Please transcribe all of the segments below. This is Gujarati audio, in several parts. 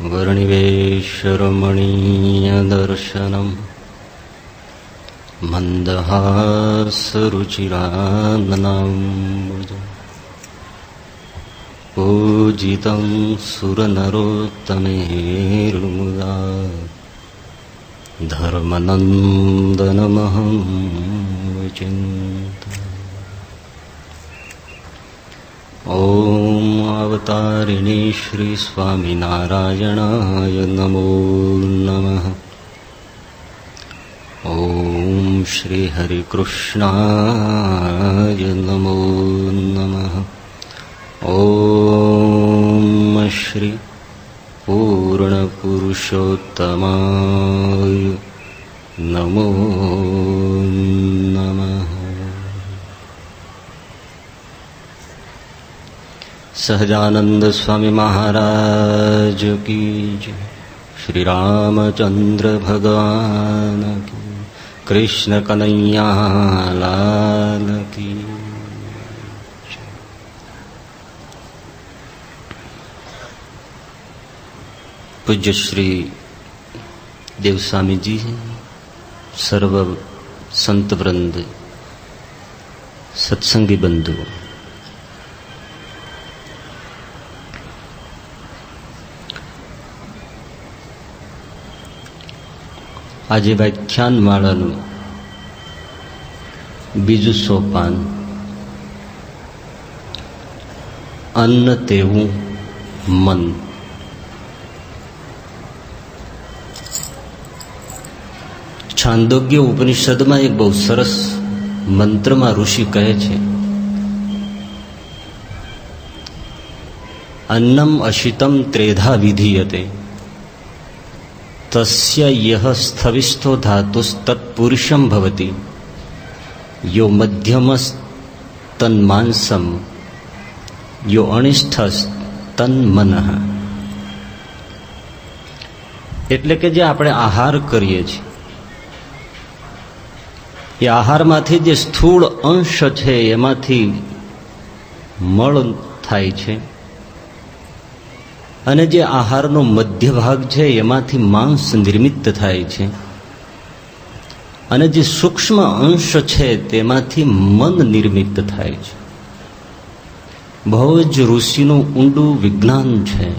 वर्णिवेशरमणीयदर्शनम् मन्दहासरुचिराननाम्बुजम् पूजितं सुरनरोत्तमेर्मुदा धर्मनन्दनमहं विचिन्तये। ॐ अवतारिणे श्री स्वामिनारायणाय नमो नमः। ॐ श्री हरिकृष्णाय नमो नमः। ॐ श्री पूर्णपुरुषोत्तमाय नमो नमः। सहजानंद स्वामी महाराज की जय। श्री रामचंद्र भगवान की, कृष्ण कन्हैया लाल की जय। पूज्य श्री देवस्वामी जी, सर्व संत वृंद, सत्संगी बंधु, આજે વ્યાખ્યાનમાળાનું બીજું સોપાન અન્ન તેવું મન. છાંદોગ્ય ઉપનિષદમાં એક બહુ સરસ મંત્રમાં ઋષિ કહે છે, અન્નમ અશિતમ ત્રેધા વિધીયતે તસ્ય યહ સ્થવિસ્થો ધાતુસ્તત્પુરુષમ ભવતિ યો મધ્યમસ તન્માંસમ યો અનિષ્ઠસ તન્મનઃ. એટલે કે જે આપણે આહાર કરીએ છીએ એ આહારમાંથી જે સ્થૂળ અંશ છે એમાંથી મળ થાય છે, અને જે આહારનો મધ્ય ભાગ છે એમાંથી માંસ નિર્મિત થાય છે, અને જે સૂક્ષ્મ અંશ છે તેમાંથી મન નિર્મિત થાય છે. બહુ જ ઋષિનું ઊંડું વિજ્ઞાન છે.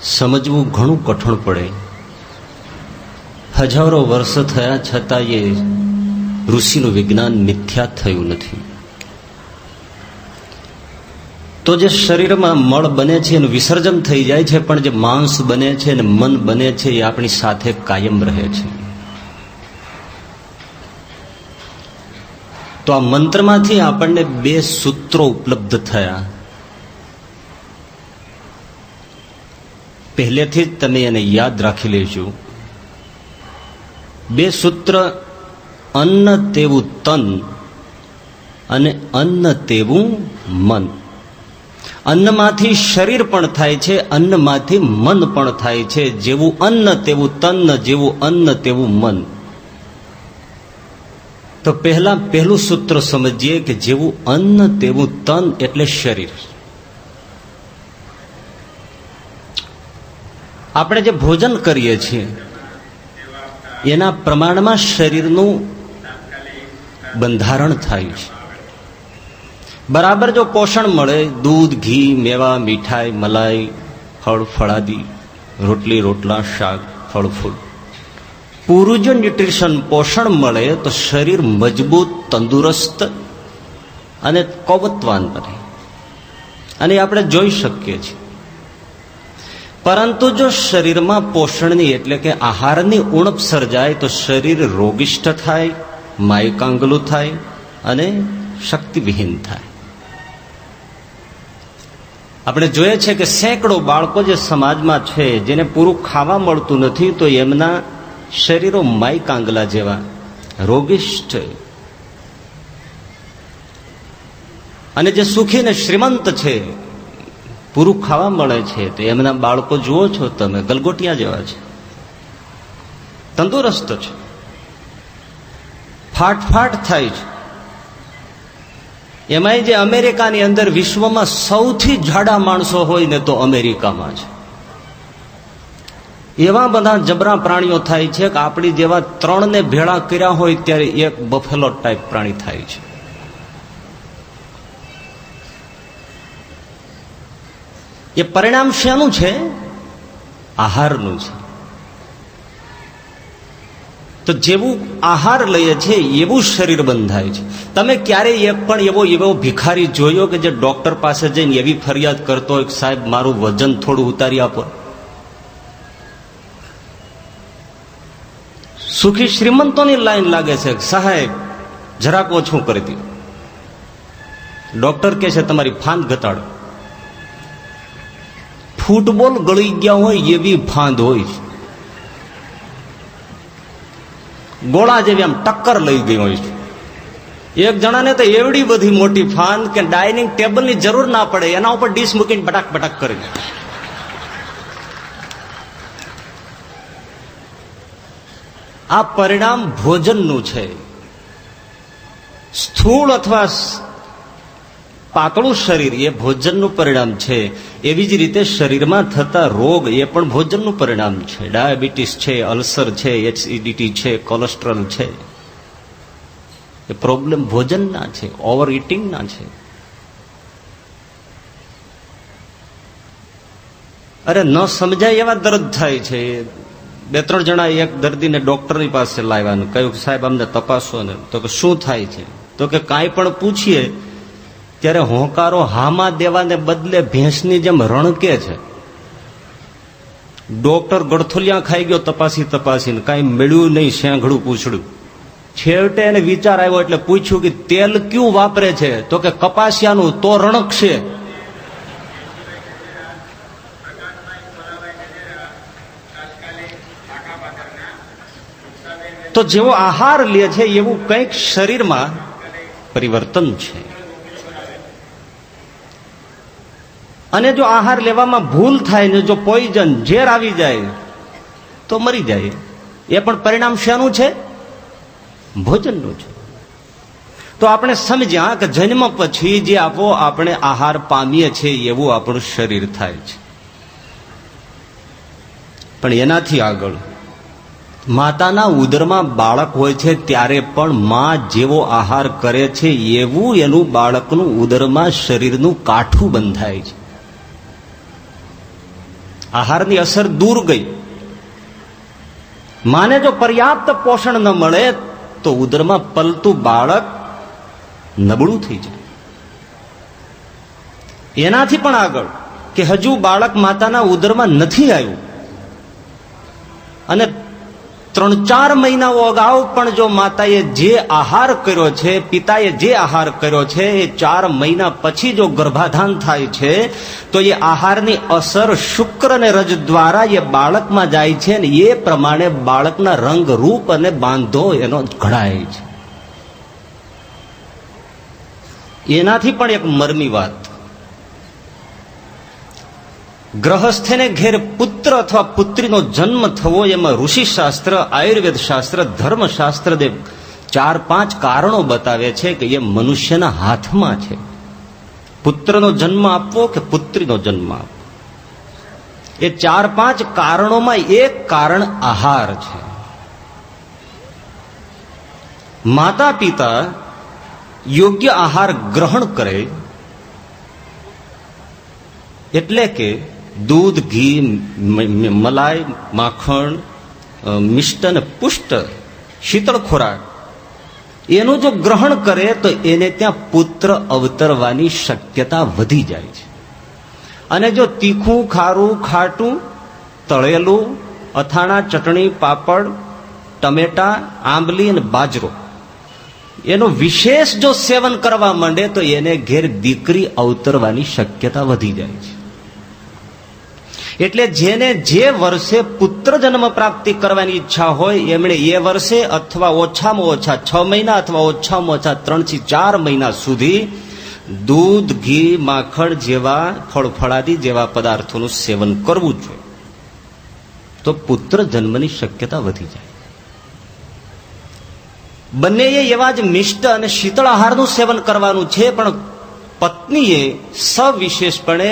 સમજવું ઘણું કઠણ પડે. હજારો વર્ષ થયા છતાં એ ઋષિનું વિજ્ઞાન મિથ્યા થયું નથી. તો જે શરીરમાં મળ બને છે એનું વિસર્જન થઈ જાય છે, પણ જે માંસ બને છે અને મન બને છે એ આપણી સાથે કાયમ રહે છે. તો આ મંત્રમાંથી આપણને બે સૂત્રો ઉપલબ્ધ થયા. પહેલેથી જ તમે એને યાદ રાખી લેજો. બે સૂત્ર, અન્ન તેવું તન અને અન્ન તેવું મન. અન્નમાંથી શરીર પણ થાય છે, અન્નમાંથી મન પણ થાય છે. જેવું અન્ન તેવું તન, જેવું અન્ન તેવું મન. તો પહેલું સૂત્ર સમજીએ કે જેવું અન્ન તેવું તન એટલે શરીર. આપણે જે ભોજન કરીએ છીએ એના પ્રમાણમાં શરીરનું બંધારણ થાય છે. બરાબર જો પોષણ મળે, દૂધ, ઘી, મેવા, મીઠાઈ, મલાઈ, ફળ ફળાદી, રોટલી રોટલા, શાક, ફળ ફૂલ, પૂરું જો ન્યુટ્રિશન પોષણ મળે તો શરીર મજબૂત, તંદુરસ્ત અને કવતવાન બને. અને આપણે જોઈ શકીએ છીએ. પરંતુ જો શરીરમાં પોષણની એટલે કે આહારની ઉણપ સર્જાય તો શરીર રોગિષ્ઠ થાય, માયકાંગલું થાય અને શક્તિવિહીન થાય. આપણે જોઈએ છે કે સેંકડો બાળકો જે સમાજમાં છે જેને પૂરું ખાવા મળતું નથી, તો એમના શરીરો માયકાંગલા જેવા રોગિષ્ઠ. અને જે સુખી ને શ્રીમંત છે, પૂરું ખાવા મળે છે, તો એમના બાળકો જુઓ છો તમે, ગલગોટિયા જેવા છે, તંદુરસ્ત છે, ફાટ થાય છે. એમાંય જે અમેરિકાની અંદર વિશ્વમાં સૌથી જાડા માણસો હોય ને તો અમેરિકામાં છે. એવા બધા જબરા પ્રાણીઓ થાય છે કે આપણી જેવા 3 ને ભેળા કર્યા હોય ત્યારે એક બફેલો ટાઈપ પ્રાણી થાય છે. એ પરિણામ શેનું છે? આહારનું છે. તો જેવું આહાર લઈએ છે એવું શરીર બંધાય છે. તમે ક્યારેય એક પણ એવો ભિખારી જોયો કે જે ડોક્ટર પાસે જઈને એવી ફરિયાદ કરતો હોય કે સાહેબ મારું વજન થોડું ઉતારી આપો? સુખી શ્રીમંતોની લાઈન લાગે છે, સાહેબ જરાક ઓછું કરી દો. ડોક્ટર કહે છે તમારી ફાંદ ઘટાડો. ફૂટબોલ ગળી ગયા હોય એવી ફાંદ હોય છે, ગોળા જેવી આમ ટક્કર લઈ ગઈ હોય છે. એક જણાને તો એવડી બધી મોટી ફાંદ કે ડાઇનિંગ ટેબલની જરૂર ના પડે, એના ઉપર ડીશ મૂકીને બટાક બટાક કરી. આ પરિણામ ભોજનનું છે. સ્થૂળ અથવા પાતળું શરીર એ ભોજનનું પરિણામ છે. એવી જ રીતે શરીરમાં થતા રોગ એ પણ ભોજનનું પરિણામ છે. ડાયાબિટીસ છે, અલ્સર છે, એસિડિટી છે, કોલેસ્ટ્રોલ છે, એ પ્રોબ્લેમ ભોજનના છે, ઓવર ઇટિંગના છે. અરે ન સમજાય એવા દર્દ થાય છે. 2-3 જણા એક દર્દીને ડોક્ટરની પાસે લાવ્યા, કહ્યું કે સાહેબ અમને તપાસો ને. તો કે શું થાય છે? તો કે કાંઈ પણ પૂછીએ ત્યારે હોંકારો હામાં દેવાને બદલે ભેંસની જેમ રણકે છે. ડોક્ટર ગળથોલિયા ખાઈ ગયો તપાસીને, કાંઈ મળ્યું નહીં, શેંઘડું પૂછડું. છેવટે એને વિચાર આવ્યો એટલે પૂછ્યું કે તેલ ક્યું વાપરે છે? તો કે કપાસિયાનું. તો રણકશે. તો જેવો આહાર લે છે એવું કંઈક શરીરમાં પરિવર્તન છે. અને જો આહાર લેવામાં ભૂલ થાય ને જો પોઈઝન ઝેર આવી જાય તો મરી જાય. એ પણ પરિણામ શાનું છે? ભોજનનું છે. તો આપણે સમજ્યા કે જન્મ પછી જે આપણે આહાર પામીએ છીએ એવું આપણું શરીર થાય છે. પણ એનાથી આગળ માતાના ઉદરમાં બાળક હોય છે ત્યારે પણ માં જેવો આહાર કરે છે એવું એનું બાળકનું ઉદરમાં શરીરનું કાઠું બંધાય છે. આહારની અસર દૂર ગઈ. માને જો પર્યાપ્ત પોષણ ન મળે તો ઉદરમાં પલતું બાળક નબળું થઈ જાય. એનાથી પણ આગળ કે હજુ બાળક માતાના ઉદરમાં નથી આવ્યું અને 3-4 મહિનાઓ અગાઉ પણ જો માતાએ જે આહાર કર્યો છે, પિતાએ જે આહાર કર્યો છે, એ 4 મહિના પછી જો ગર્ભાધાન થાય છે તો એ આહારની અસર શુક્ર અને રજ દ્વારા એ બાળકમાં જાય છે ને એ પ્રમાણે બાળકના રંગ, રૂપ અને બાંધો એનો ઘડાય છે. એનાથી પણ એક મર્મી વાત, ગ્રહસ્થને ઘેર પુત્ર અથવા પુત્રીનો જન્મ થવો એમાં ઋષિશાસ્ત્ર, આયુર્વેદ શાસ્ત્ર, ધર્મશાસ્ત્ર 4-5 કારણો બતાવે છે કે એ મનુષ્યના હાથમાં છે. પુત્રનો જન્મ આપવો કે પુત્રીનો જન્મ આપવો, એ 4-5 કારણોમાં એક કારણ આહાર છે. માતા પિતા યોગ્ય આહાર ગ્રહણ કરે એટલે કે દૂધ, ઘી, મલાઈ, માખણ, મિષ્ટ અને પુષ્ટ શીતળ ખોરાક એનું જો ગ્રહણ કરે તો એને ત્યાં પુત્ર અવતરવાની શક્યતા વધી જાય છે. અને જો તીખું, ખારું, ખાટું, તળેલું, અથાણા, ચટણી, પાપડ, ટમેટા, આંબલી અને બાજરો એનું વિશેષ જો સેવન કરવા માંડે તો એને ઘેર દીકરી અવતરવાની શક્યતા વધી જાય છે. એટલે જેને જે વર્ષે પુત્ર જન્મ પ્રાપ્તિ કરવાની ઈચ્છા હોય એમણે એ વર્ષે અથવા ઓછામાં ઓછા 6 મહિના અથવા ઓછામાં ઓછા 3 થી 4 મહિના સુધી દૂધ, ઘી, માખણ જેવા ફળફળાદી જેવા પદાર્થોનું સેવન કરવું જોઈએ, તો પુત્ર જન્મની શક્યતા વધી જાય. બંનેએ એવા જ મિષ્ટ અને શીતળ આહારનું સેવન કરવાનું છે, પણ પત્નીએ સવિશેષપણે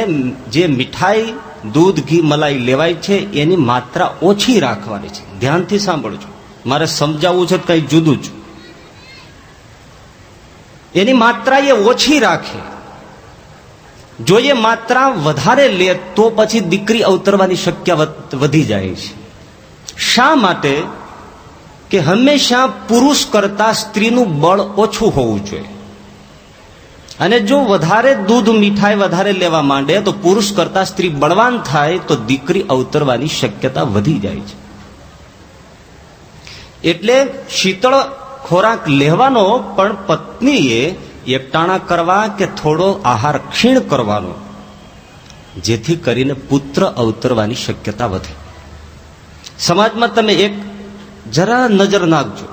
જે મીઠાઈ, દૂધ, ઘી, મલાઈ લેવાય છે એની માત્રા ઓછી રાખવાની છે. ધ્યાનથી સાંભળજો, મારે સમજાવવું છે કઈ જુદું જ. એની માત્રા એ ઓછી રાખે. જો એ માત્રા વધારે લે તો પછી દીકરી અવતરવાની શક્યતા વધી જાય છે. શા માટે? કે હંમેશા પુરુષ કરતા સ્ત્રીનું બળ ઓછું હોવું જોઈએ. અને જો વધારે દૂધ, મીઠાઈ વધારે લેવા માંડે તો પુરુષ કરતા સ્ત્રી બળવાન થાય તો દીકરી અવતરવાની શક્યતા વધી જાય છે. એટલે શીતળ ખોરાક લેવાનો, પણ પત્નીએ એકટાણા કરવા કે થોડો આહાર ક્ષીણ કરવાનો, જેથી કરીને પુત્ર અવતરવાની શક્યતા વધે. સમાજમાં તમે એક જરા નજર નાખજો,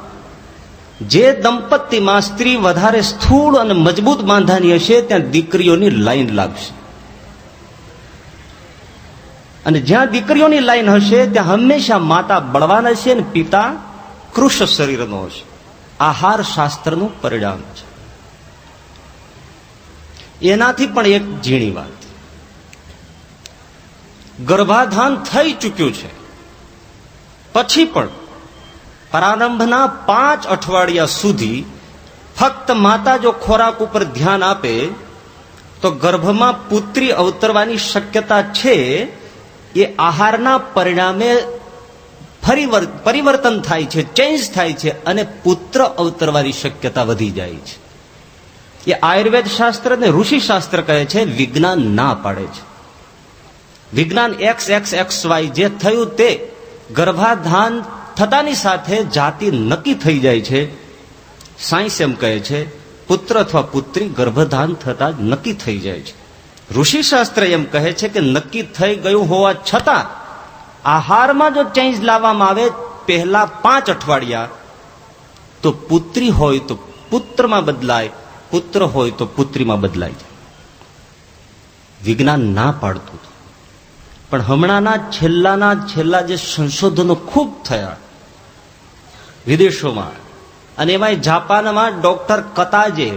જે દંપતીમાં સ્ત્રી વધારે સ્થૂળ અને મજબૂત બાંધાની હશે ત્યાં દીકરીઓની લાઈન લાગશે, અને જ્યાં દીકરીઓની લાઈન હશે ત્યાં હંમેશા માતા બળવાન હશે અને પિતા કૃશ શરીરનો હશે. આહાર શાસ્ત્રનું પરિણામ છે. એનાથી પણ એક ઝીણી વાત, ગર્ભાધાન થઈ ચૂક્યું છે પછી પણ પ્રારંભના 5 અઠવાડિયા સુધી ફક્ત માતા જો ખોરાક ઉપર ધ્યાન આપે તો ગર્ભમાં પુત્રી અવતરવાની શક્યતા છે. એ આહારના પરિણામે પરિવર્તન થાય છે, ચેન્જ થાય છે, અને પુત્ર અવતરવાની શક્યતા વધી જાય છે. એ આયુર્વેદ શાસ્ત્ર ને ઋષિ શાસ્ત્ર કહે છે, વિજ્ઞાન ના પાડે છે. વિજ્ઞાન XXXY જે થયું તે ગર્ભાધાન થતાની સાથે જાતિ નક્કી થઈ જાય છે. સાયન્સ એમ કહે છે પુત્ર અથવા પુત્રી ગર્ભધાન થતા જ નક્કી થઈ જાય છે. ઋષિ શાસ્ત્ર એમ કહે છે કે નક્કી થઈ ગયું હોવા છતાં આહારમાં જો ચેન્જ લાવવામાં આવે પહેલા 5 અઠવાડિયા, તો પુત્રી હોય તો પુત્રમાં બદલાય, પુત્ર હોય તો પુત્રીમાં બદલાય જાય. વિજ્ઞાન ના પાડતું, પણ હમણાંના છેલ્લા જે સંશોધનો ખૂબ થયા વિદેશોમાં, અને એમાં જાપાનમાં ડોક્ટર કતાજે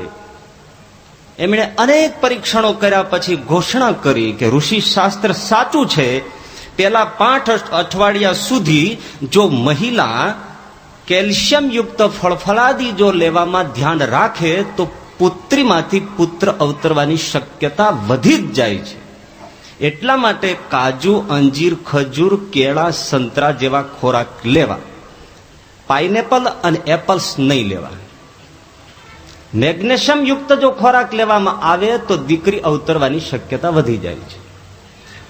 એમણે અનેક પરીક્ષણો કર્યા પછી ઘોષણા કરી કે ઋષિ શાસ્ત્ર સાચું છે. પેલા 5 અઠવાડિયા સુધી જો મહિલા કેલ્શિયમ યુક્ત ફળફળાદી જો લેવામાં ધ્યાન રાખે તો પુત્રીમાંથી પુત્ર અવતરવાની શક્યતા વધી જ જાય છે. એટલા માટે કાજુ, અંજીર, ખજૂર, કેળા, સંતરા જેવા ખોરાક લેવા, પાઇનેપલ અને એપલ્સ નહીં લેવા. મેગ્નેશિયમ યુક્ત જો ખોરાક લેવામાં આવે તો દીકરી અવતરવાની શક્યતા વધી જાય છે.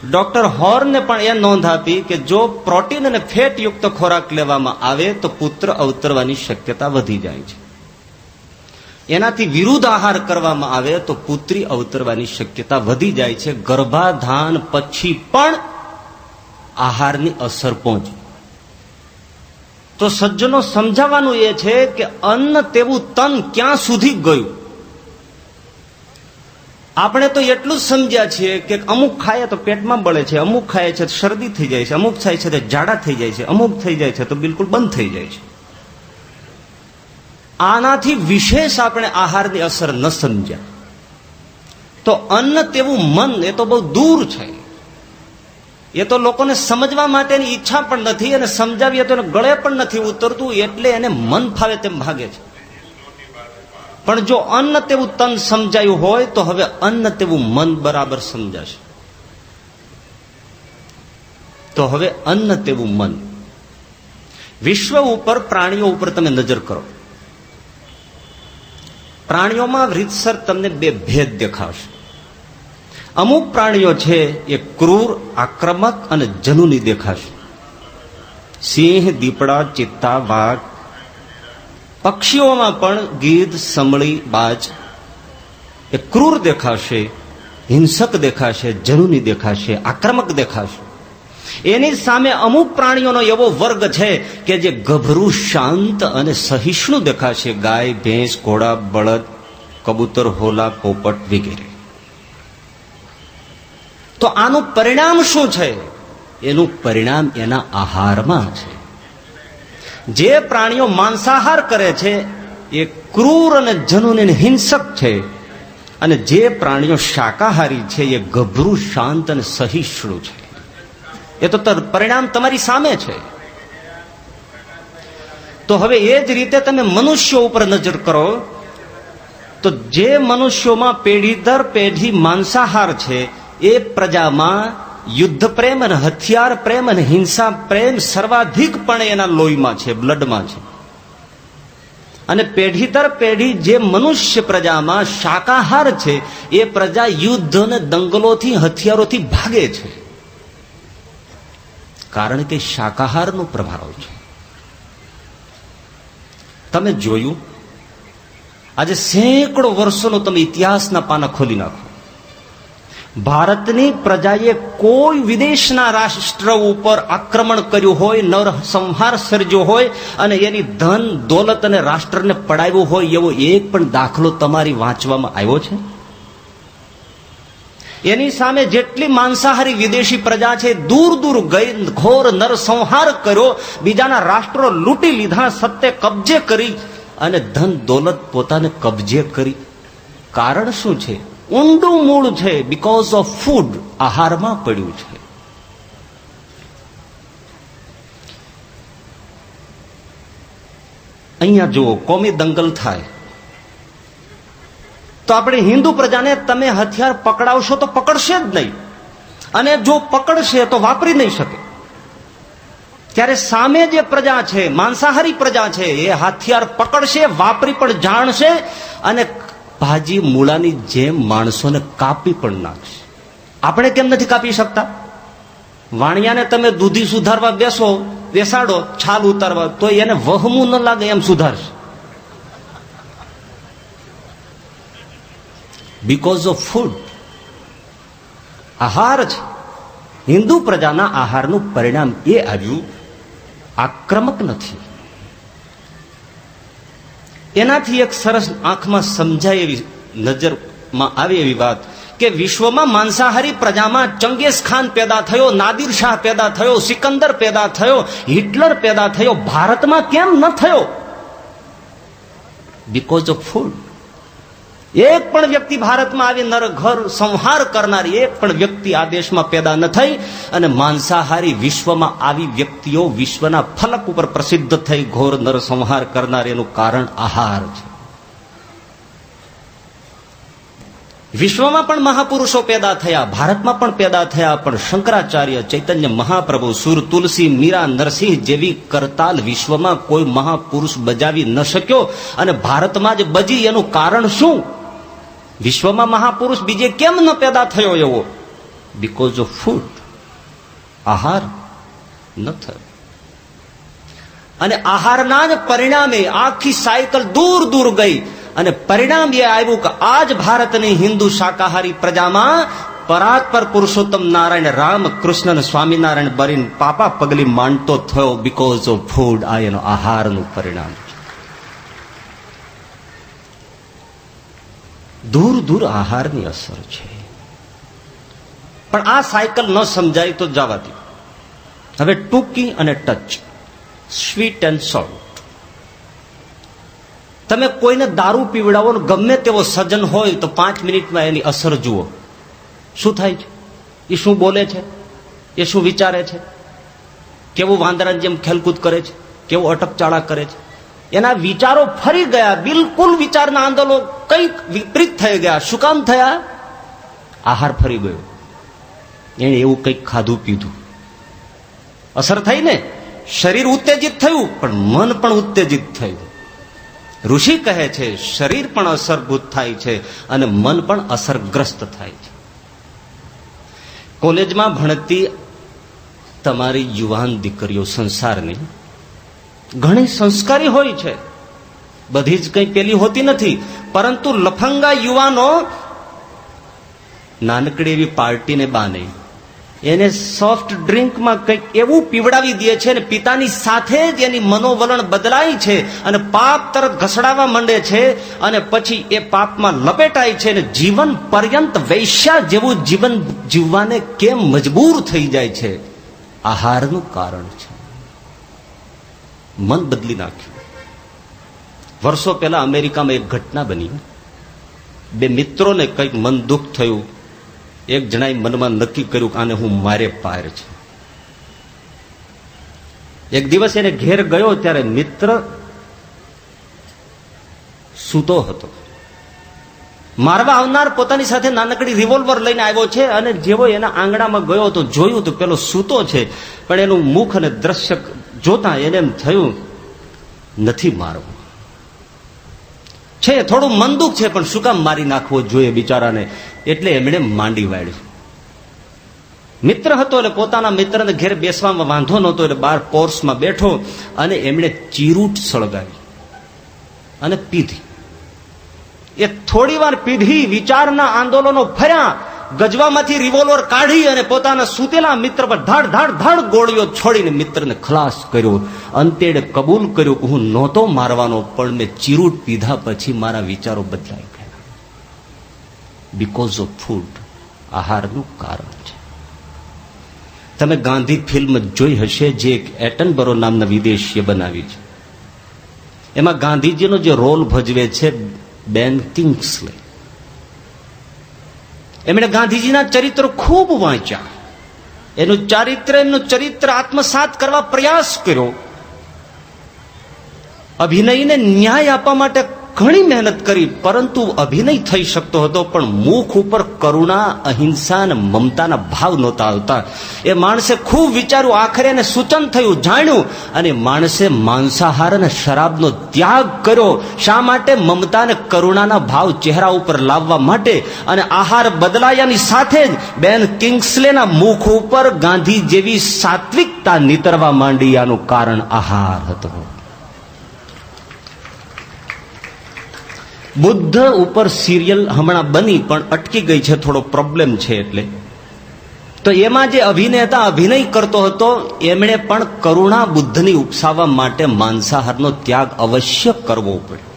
ડોક્ટર હોર્ને પણ એ નોંધ આપી કે જો પ્રોટીન અને ફેટ યુક્ત ખોરાક લેવામાં આવે તો પુત્ર અવતરવાની શક્યતા વધી જાય છે. એનાથી વિરુદ્ધ આહાર કરવામાં આવે તો પુત્રી અવતરવાની શક્યતા વધી જાય છે. ગર્ભાધાન પછી પણ આહારની અસર પહોંચે તો સજ્જનો સમજાવવાનું એ છે કે અન્ન તેવું તન ક્યાં સુધી ગયું. આપણે તો એટલું જ સમજ્યા છીએ કે અમુક ખાય તો પેટમાં બળે છે, અમુક ખાય છે શરદી થઈ જાય છે, અમુક થાય છે તો ઝાડા થઈ જાય છે, અમુક થઈ જાય છે તો બિલકુલ બંધ થઈ જાય છે. આનાથી વિશેષ આપણે આહારની અસર ન સમજ્યા તો અન્ન તેવું મન એ તો બહુ દૂર છે. એ તો લોકોને સમજવા માટેની ઈચ્છા પણ નથી, અને સમજાવીએ તો એને ગળે પણ નથી ઉતરતું, એટલે એને મન ફાવે તેમ ભાગે છે. પણ જો અન્ન તેવું તન સમજાયું હોય તો હવે અન્ન તેવું મન બરાબર સમજાશે. તો હવે અન્ન તેવું મન. વિશ્વ ઉપર પ્રાણીઓ ઉપર તમે નજર કરો, પ્રાણીઓમાં રીતસર તમને 2 ભેદ દેખાશે. અમુક પ્રાણીઓ છે એ ક્રૂર, આક્રમક અને જનૂની દેખાશે. સિંહ, દીપડા, ચિત્તા, વાઘ. પક્ષીઓમાં પણ ગીધ, સમળી, બાજ એ ક્રૂર દેખાશે, હિંસક દેખાશે, જનૂની દેખાશે, આક્રમક દેખાશે. એની સામે અમુક પ્રાણીઓનો એવો વર્ગ છે કે જે ગભરું, શાંત અને સહિષ્ણુ દેખાશે. ગાય, ભેંસ, ઘોડા, બળદ, કબૂતર, હોલા, પોપટ વગેરે. તો આનું પરિણામ શું છે? એનું પરિણામ એના આહારમાં છે. જે પ્રાણીઓ માંસાહાર કરે છે એ ક્રૂર અને જનુન અને હિંસક છે, અને જે પ્રાણીઓ શાકાહારી છે એ ગભરું, શાંત અને સહિષ્ણુ છે. એ તો પરિણામ તમારી સામે છે. તો હવે એ જ રીતે તમે મનુષ્યો ઉપર નજર કરો તો જે મનુષ્યોમાં પેઢી દર પેઢી માંસાહાર છે, એ પ્રજામાં યુદ્ધ પ્રેમ અને હથિયાર પ્રેમ અને હિંસા પ્રેમ સર્વાધિકપણે એના લોહીમાં છે, બ્લડમાં છે. અને પેઢી દર પેઢી જે મનુષ્ય પ્રજામાં શાકાહાર છે, એ પ્રજા યુદ્ધ અને દંગલોથી, હથિયારોથી ભાગે છે. કારણ કે શાકાહારનો પ્રભાવ છે. તમે જોયું, આજે સેંકડો વર્ષોનો તમે ઇતિહાસના પાના ખોલી નાખો, ભારતની પ્રજાએ કોઈ વિદેશના રાષ્ટ્ર ઉપર આક્રમણ કર્યું હોય, નરસંહાર સર્જ્યો હોય અને એની ધન દોલત અને રાષ્ટ્રને પડાવ્યું હોય એવો એક પણ દાખલો તમારી વાંચવામાં આવ્યો છે? એની સામે જેટલી માંસાહારી વિદેશી પ્રજા છે, દૂર દૂર ગઈ, ઘોર નરસંહાર કર્યો, બીજાના રાષ્ટ્રો લૂંટી લીધા, સત્તે કબજે કરી અને ધન દોલત પોતાને કબજે કરી. કારણ શું છે? ઊંડું મૂળ છે. બીકોઝ ઓફ ફૂડ, આહારમાં પડ્યું છે. અહીંયા જુઓ, કોમી દંગલ થાય તો આપણે હિન્દુ પ્રજાને તમે હથિયાર પકડાવશો તો પકડશે જ નહીં, અને જો પકડશે તો વાપરી નહીં શકે. ત્યારે સામે જે પ્રજા છે, માંસાહારી પ્રજા છે, એ હથિયાર પકડશે, વાપરી પણ જાણશે અને ભાજી મૂળાની જેમ માણસોને કાપી પણ નાખશે. આપણે કેમ નથી કાપી શકતા? વાણિયાને તમે દૂધી સુધારવા બેસાડો, છાલ ઉતારવા, તો એને વહમું ન લાગે એમ સુધારશે. બીકોઝ ઓફ ફૂડ, આહાર છે. હિન્દુ પ્રજાના આહારનું પરિણામ એ આવ્યું, આક્રમક નથી. એનાથી એક સરસ આંખમાં સમજાય એવી, નજરમાં આવે એવી વાત કે વિશ્વમાં માંસાહારી પ્રજામાં ચંગેઝ ખાન પેદા થયો, નાદિર શાહ પેદા થયો, સિકંદર પેદા થયો, હિટલર પેદા થયો, ભારતમાં કેમ ન થયો? Because of food. એક પણ વ્યક્તિ ભારતમાં આવી નરઘર સંહાર કરનારી એક પણ વ્યક્તિ આ દેશમાં પેદા ન થઈ, અને માંસાહારી વિશ્વમાં આવી વ્યક્તિઓ વિશ્વના ફલક ઉપર પ્રસિદ્ધ થઈ, ઘોર નરસંહાર કરનાર. એનું કારણ આહાર છે. વિશ્વમાં પણ મહાપુરુષો પેદા થયા, ભારતમાં પણ પેદા થયા, પણ શંકરાચાર્ય, ચૈતન્ય મહાપ્રભુ, સુર તુલસી, મીરા, નરસિંહ જેવી કરતાલ વિશ્વમાં કોઈ મહાપુરુષ બજાવી ન શક્યો, અને ભારતમાં જ બજી. એનું કારણ શું? વિશ્વમાં મહાપુરુષ બીજે કેમ ન પેદા થયો એવો? બીકોઝ ઓફ ફૂડ, આહાર ન થયો. અને આહારના જ પરિણામે આખી સાયકલ દૂર દૂર ગઈ, અને પરિણામ એ આવ્યું કે આજ ભારતની હિન્દુ શાકાહારી પ્રજામાં પરાત્પર પુરુષોત્તમ નારાયણ, રામ, કૃષ્ણ અને સ્વામિનારાયણ બરીન પાપા પગલી માંડતો થયો. Because of food. આ એનો આહારનું પરિણામ. દૂર દૂર આહારની અસર છે. પણ આ સાયકલ ન સમજાય તો જવા દો. હવે ટૂંકી અને ટચ, સ્વીટ એન્ડ સોલ્ટ. તમે કોઈને દારૂ પીવડાવો, ગમે તેવો સજ્જન હોય તો 5 મિનિટમાં એની અસર જુઓ. શું થાય છે? એ શું બોલે છે? એ શું વિચારે છે? કેવું વાંદરાની જેમ ખેલકૂદ કરે છે? કેવું અટકચાળા કરે છે? એના વિચારો ફરી ગયા, બિલકુલ વિચારના આંદોલનો કંઈક વિપરીત થઈ ગયા. શું કામ થયા? આહાર ફરી ગયો. એને એવું કંઈક ખાધું પીધું, અસર થઈ ને. શરીર ઉત્તેજિત થયું, પણ મન પણ ઉત્તેજિત થયું. ઋષિ કહે છે શરીર પણ અસરભૂત થાય છે અને મન પણ અસરગ્રસ્ત થાય છે. કોલેજમાં ભણતી તમારી યુવાન દીકરીઓ સંસારની ઘણી સંસ્કારી હોય છે, બધી જ કઈ પેલી હોતી નથી, પરંતુ લફંગા યુવાનો નાનકડી એવી પાર્ટીને બાને એને સોફ્ટ ડ્રિંકમાં કંઈક એવું પીવડાવી દે છે અને પિતાની સાથે જ એની મનોવલણ બદલાય છે અને પાપ તરફ ઘસડાવા માંડે છે અને પછી એ પાપમાં લપેટાય છે અને જીવન પર્યંત વૈશ્યા જેવું જીવન જીવવાને કેમ મજબૂર થઈ જાય છે? આહારનું કારણ છે. મન બદલી નાખ્યું. વર્ષો પહેલા અમેરિકામાં એક ઘટના બની. બે મિત્રોને કંઈક મન દુઃખ થયું. એક જણાએ મનમાં નક્કી કર્યું કે આને હું મારે પાર છે. એક દિવસ એને ઘેર ગયો ત્યારે મિત્ર સૂતો હતો. મારવા આવનાર પોતાની સાથે નાનકડી રિવોલ્વર લઈને આવ્યો છે અને જેવો એના આંગણામાં ગયો તો જોયું તો પેલો સૂતો છે, પણ એનું મુખ અને દ્રશ્ય જોતા એને એમ થયું નથી મારવું. છે થોડું મન દુઃખ છે, પણ શું કામ મારી નાખવો જોઈએ બિચારાને, એટલે એમણે માંડી વાળ્યું. મિત્ર હતો એટલે પોતાના મિત્રને ઘેર બેસવામાં વાંધો નહોતો એટલે બહાર પોર્સમાં બેઠો અને એમણે ચીરૂટ સળગાવી અને પીધી. એ થોડી વાર પીધી, વિચારના આંદોલનો ફર્યા, ગજવામાંથી રિવોલ્વર કાઢી અને પોતાના સૂતેલા મિત્ર પર ધાડ ધાડ ધાડ ગોળીઓ છોડીને મિત્રને ખલાસ કર્યો. અંતે કબૂલ કર્યું કે હું નહોતો મારવાનો, પણ મેં ચીરૂટ પીધા પછી મારા વિચારો બદલાઈ ગયા. બીકોઝ ઓફ ફૂડ, આહારનું કારણ છે. તમે ગાંધી ફિલ્મ જોઈ હશે, જે એક એટનબરો નામના વિદેશીએ બનાવી છે. એમાં ગાંધીજીનો જે રોલ ભજવે છે બેન કિંગ્સલે. એમણે ગાંધીજીના ચરિત્રો ખૂબ વાંચ્યા, એમનું ચરિત્ર આત્મસાત કરવા પ્રયાસ કર્યો. અભિનયને ન્યાય આપવા માટે ઘણી મહેનત કરી, પરંતુ અભિનય થઈ શકતો હતો, પણ મુખ ઉપર કરુણા, અહિંસા અને મમતાના ભાવ નહોતા આવતા. એ માણસે ખૂબ વિચાર્યું, આખરે એને સૂચન થયું, જાણ્યું, અને માણસે માંસાહાર અને શરાબનો ત્યાગ કર્યો. શા માટે? મમતા અને કરુણાના ભાવ ચહેરા ઉપર લાવવા માટે. અને આહાર બદલાયાની સાથે જ બેન કિંગ્સલેના મુખ ઉપર ગાંધી જેવી સાત્વિકતા નીતરવા માંડી. આનું કારણ આહાર હતો. બુદ્ધ ઉપર સિરિયલ હમણાં બની પણ અટકી ગઈ છે, થોડો પ્રોબ્લેમ છે. એટલે તો એમાં જે અભિનેતા અભિનય કરતો હતો એમણે પણ કરુણા બુદ્ધની ઉપસાવવા માટે માંસાહારનો ત્યાગ અવશ્ય કરવો પડ્યો.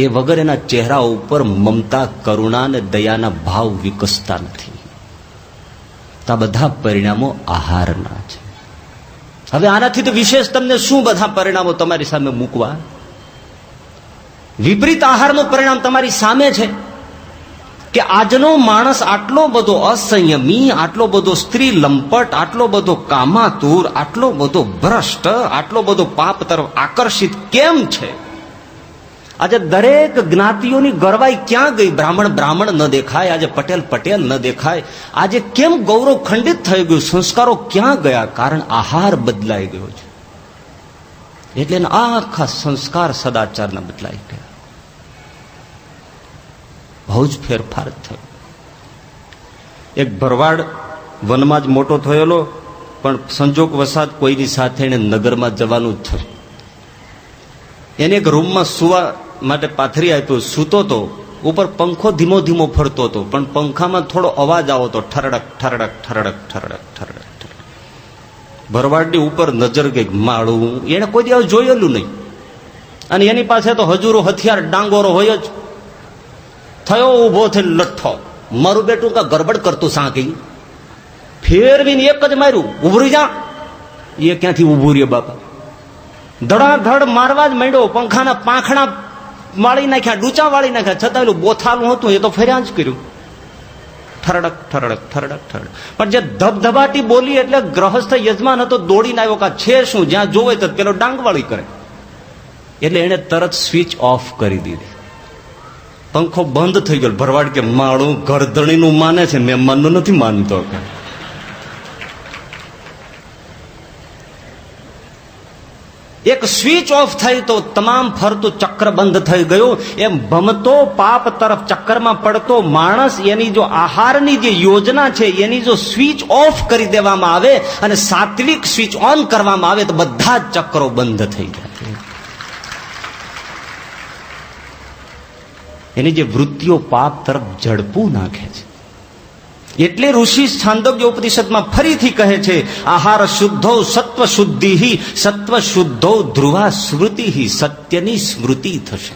એ વગર એના ચહેરા ઉપર મમતા, કરુણા અને દયાના ભાવ વિકસતા નથી. તો આ બધા પરિણામો આહારના છે. હવે આનાથી તો વિશેષ તમને શું બધા પરિણામો તમારી સામે મૂકવા? વિપરીત આહારનું પરિણામ તમારી સામે છે કે આજનો માણસ આટલો બધો અસંયમી, આટલો બધો સ્ત્રી લંપટ, આટલો બધો કામાતુર, આટલો બધો ભ્રષ્ટ, આટલો બધો પાપ તરફ આકર્ષિત કેમ છે? આજે દરેક જ્ઞાતિઓની ગરવાઈ ક્યાં ગઈ? બ્રાહ્મણ ન દેખાય, આજે પટેલ ન દેખાય. આજે કેમ ગૌરવ ખંડિત થઈ ગયું? સંસ્કારો ક્યાં ગયા? કારણ આહાર બદલાઈ ગયો છે. એટલે આખા સંસ્કાર સદાચારના બદલાઈ ગયા. બહુ જ ફેરફાર થયો. એક ભરવાડ વનમાં જ મોટો થયેલો, પણ સંજોગ વસાત કોઈની સાથે એને નગરમાં જવાનું જ થયું. એને એક રૂમમાં સુવા માટે પાથરી આપ્યું. સૂતો તો, ઉપર પંખો ધીમો ધીમો ફરતો હતો, પણ પંખામાં થોડો અવાજ આવતો, ઠરડક ઠરડક ઠરડક ઠરડક ઠરડક. ભરવાડની ઉપર નજર ગઈ. માળું એને કોઈ દિવસ જોયેલું નહીં, અને એની પાસે તો હજુરો હથિયાર ડાંગોરો હોય જ. થયો ઉભો થઈને લઠ્ઠો, મારું બેટું કા ગરબડ કરતું સાંકી, ફેરવીને એક જ માર્યું, ઉભરી જા. એ ક્યાંથી ઉભું રહ્યો બાપા? ધડાધડ મારવા જ માંડ્યો. પંખાના પાંખડા વાળી નાખ્યા, ડૂચા વાળી નાખ્યા, છતાં એલું બોથાલું હતું એ તો ફર્યા જ કર્યું. ઠરડક ઠરડક ઠરડક ઠરડક. પણ જે ધબધબાટી બોલી એટલે ગ્રહસ્થ યજમાન હતો, દોડીને આવ્યો. કા છે શું? જ્યાં જોવે તો પેલો ડાંગવાળી કરે. એટલે એને તરત સ્વિચ ઓફ કરી દીધી. પંખો બંધ થઈ ગયો. ભરવાડ કે માળું ઘરધણીનું માને છે, મહેમાનનું નથી માનતો. એક સ્વિચ ઓફ થઈ તો તમામ ફરતું ચક્ર બંધ થઈ ગયું. એમ ભમતો પાપ તરફ ચક્કરમાં પડતો માણસ, એની જો આહારની જે યોજના છે એની જો સ્વિચ ઓફ કરી દેવામાં આવે અને સાત્વિક સ્વિચ ઓન કરવામાં આવે તો બધા જ ચક્રો બંધ થઈ જાય. એની જે વૃત્તિઓ પાપ તરફ ઝડપું નાખે છે. એટલે ઋષિ છાંદોગ્ય ઉપનિષદમાં ફરીથી કહે છે, આહાર શુદ્ધો સત્વ શુદ્ધિ, સત્વ શુદ્ધો ધ્રુવા સ્મૃતિ, સત્યની સ્મૃતિ થશે.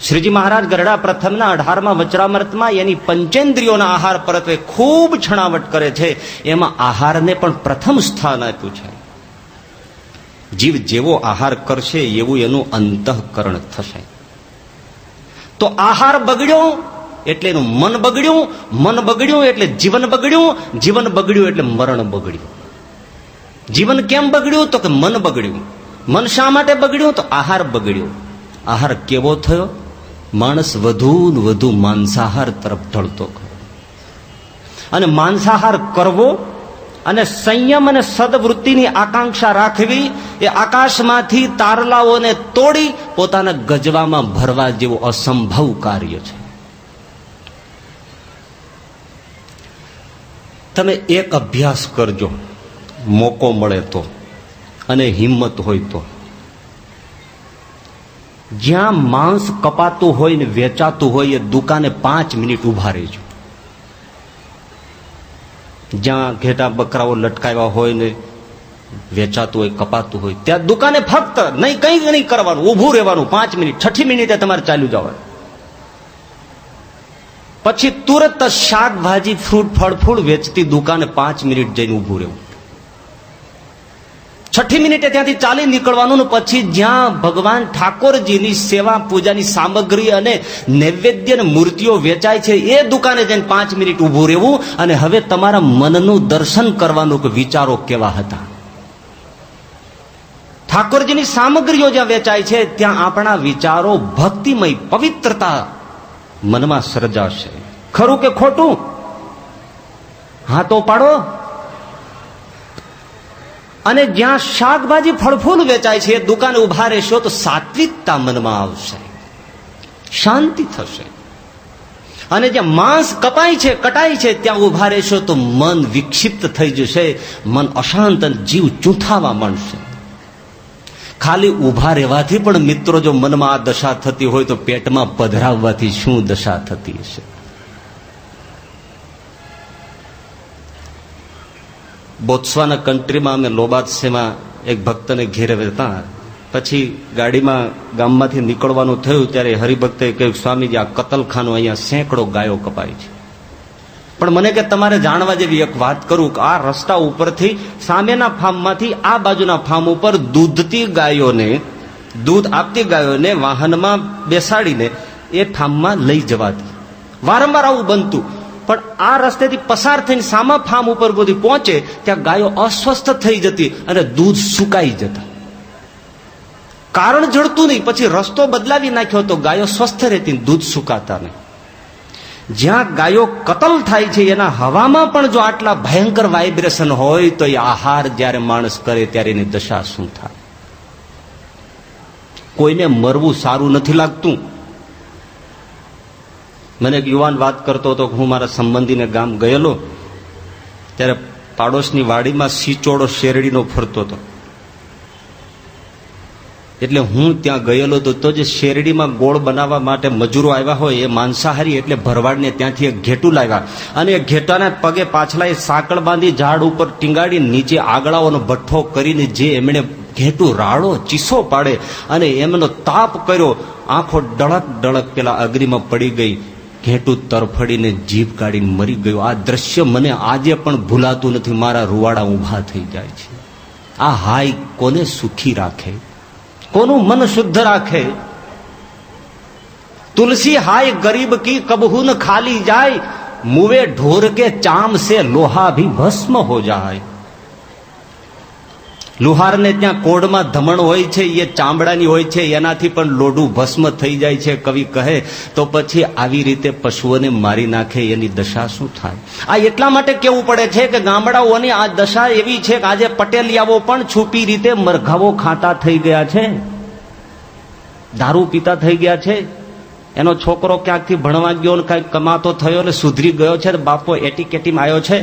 શ્રીજી મહારાજ ગરડા પ્રથમના 18મા વચરામૃતમાં એની પંચેન્દ્રિયોના આહાર પરત્વે ખૂબ છણાવટ કરે છે. એમાં આહારને પણ પ્રથમ સ્થાન આપ્યું છે. જીવ જેવો આહાર કરશે એવું એનું અંતઃકરણ થશે. તો આહાર બગડ્યો એટલે એનું મન બગડ્યું, મન બગડ્યું એટલે જીવન બગડ્યું, જીવન બગડ્યું એટલે મરણ બગડ્યું. જીવન કેમ બગડ્યું? તો કે મન બગડ્યું. મન શા માટે બગડ્યું? તો આહાર બગડ્યો. આહાર કેવો થયો? માણસ વધુ ને વધુ માંસાહાર તરફ ઢળતો ગયો. અને માંસાહાર કરવો અને સંયમ અને સદવૃત્તિની આકાંક્ષા રાખવી એ આકાશમાંથી તારલાઓને તોડી પોતાના ગજવામાં ભરવા જેવું અસંભવ કાર્ય છે. તમે એક અભ્યાસ કરજો, મોકો મળે તો અને હિંમત હોય તો. જ્યાં માંસ કપાતું હોય ને વેચાતું હોય એ દુકાને 5 મિનિટ ઉભા રહેજો. જ્યાં ઘેટા બકરાઓ લટકાવ્યા હોય ને વેચાતું હોય, કપાતું હોય, ત્યાં દુકાને ફક્ત નહીં કંઈ નહીં કરવાનું, ઊભું રહેવાનું 5 મિનિટ. 6ઠી મિનિટે તમારે ચાલ્યું જવાનું. પછી તુરત શાકભાજી, ફ્રૂટ, ફળ ફૂલ વેચતી દુકાને 5 મિનિટ જઈને ઊભું રહેવું. 6ઠી મિનિટે ત્યાંથી ચાલી નીકળવાનું. પછી જ્યાં ભગવાન ઠાકોરજીની સેવા પૂજાની સામગ્રી અને નૈવેદ્ય અને મૂર્તિઓ વેચાય છે એ દુકાને જઈને 5 મિનિટ ઊભું રહેવું. અને હવે તમારા મનનું દર્શન કરવાનું કે વિચારો કેવા હતા. ઠાકોરજીની સામગ્રીઓ જ્યાં વેચાય છે ત્યાં આપણા વિચારો ભક્તિમય, પવિત્રતા મનમાં સર્જાશે. ખરું કે ખોટું? હા તો પાડો. અને જ્યાં શાકભાજી, ફળફૂલ વેચાય છે એ દુકાને ઉભા રહેશો તો સાત્વિકતા મનમાં આવશે, શાંતિ થશે. અને જ્યાં માંસ કપાય છે, કટાય છે ત્યાં ઉભા રહેશો તો મન વિક્ષિપ્ત થઈ જશે, મન અશાંત અને જીવ ચૂંથાવા માંડશે. ખાલી ઉભા રહેવાથી પણ મિત્રો જો મનમાં આ દશા થતી હોય તો પેટમાં પધરાવવાથી શું દશા થતી હશે. બોત્સવાના કન્ટ્રીમાં અમે લોબાત્સેમાં એક ભક્તને ઘેરે હતા. પછી ગાડીમાં ગામમાંથી નીકળવાનું થયું ત્યારે હરિભક્તે કહ્યું, સ્વામીજી આ કતલખાનું, અહીંયા સેંકડો ગાયો કપાય છે. પણ મને કે તમારે જાણવા જેવી એક વાત કરું કે આ રસ્તા ઉપરથી સામેના ફાર્મમાંથી આ બાજુના ફાર્મ ઉપર દૂધતી ગાયોને, દૂધ આપતી ગાયોને વાહનમાં બેસાડીને એ ફાર્મમાં લઈ જવાતી. વારંવાર આવું બનતું. પણ આ રસ્તેથી પસાર થઈને સામા ફાર્મ ઉપર બધી પહોંચે ત્યાં ગાયો અસ્વસ્થ થઈ જતી અને દૂધ સુકાઈ જતા. કારણ જડતું નહીં. પછી રસ્તો બદલાવી નાખ્યો તો ગાયો સ્વસ્થ રહેતી, દૂધ સુકાતા નહીં. જ્યાં ગાયો કતલ થાય છે એના હવામાં પણ જો આટલા ભયંકર વાઇબ્રેશન હોય તો એ આહાર જ્યારે માણસ કરે ત્યારે એની દશા શું થાય. કોઈને મરવું સારું નથી લાગતું. મને એક યુવાન વાત કરતો હતો કે હું મારા સંબંધીને ગામ ગયેલો ત્યારે પાડોશની વાડીમાં સિચોડો શેરડીનો ફરતો હતો. એટલે હું ત્યાં ગયેલો તો જે શેરડીમાં ગોળ બનાવવા માટે મજૂરો આવ્યા હોય એ માંસાહારી એટલે ભરવાડને ત્યાંથી એક ઘેટું લાવ્યા અને એ ઘેટાના પગે પાછલા એ સાંકળ બાંધી ઝાડ ઉપર ટીંગાડી નીચે આગળાઓનો ભઠ્ઠો કરીને જે એમણે ઘેટું રાડો ચીસો પાડે અને એમનો તાપ કર્યો. આંખો ડળક ડળક પેલા અગ્નિમાં પડી ગઈ. ઘેટું તરફડીને જીભ કાઢીને મરી ગયું. આ દ્રશ્ય મને આજે પણ ભૂલાતું નથી. મારા રૂવાડા ઊભા થઈ જાય છે. આ હાય કોને સુખી રાખે, કોનું મન શુદ્ધ રાખે. તુલસી હાય ગરીબ કી કબહુ ન ખાલી જાય, મુવે ઢોર કે ચામ સે લોહા ભી ભસ્મ હો જાય. લુહારને ત્યાં કોડમાં ધમણ હોય છે, એ ચામડાની હોય છે, એનાથી પણ લોઢું ભસ્મ થઈ જાય છે. કવિ કહે તો પછી આવી રીતે પશુઓને મારી નાખે એની દશા શું થાય. આ એટલા માટે કેવું પડે છે કે ગામડાઓની આ દશા એવી છે કે આજે પટેલિયાઓ પણ છુપી રીતે મરઘાઓ ખાતા થઈ ગયા છે, દારૂ પીતા થઈ ગયા છે. એનો છોકરો ક્યાંકથી ભણવા ગયો ને કઈક કમાતો થયો ને સુધરી ગયો છે, બાપો એટીકેટીમાં આવ્યો છે.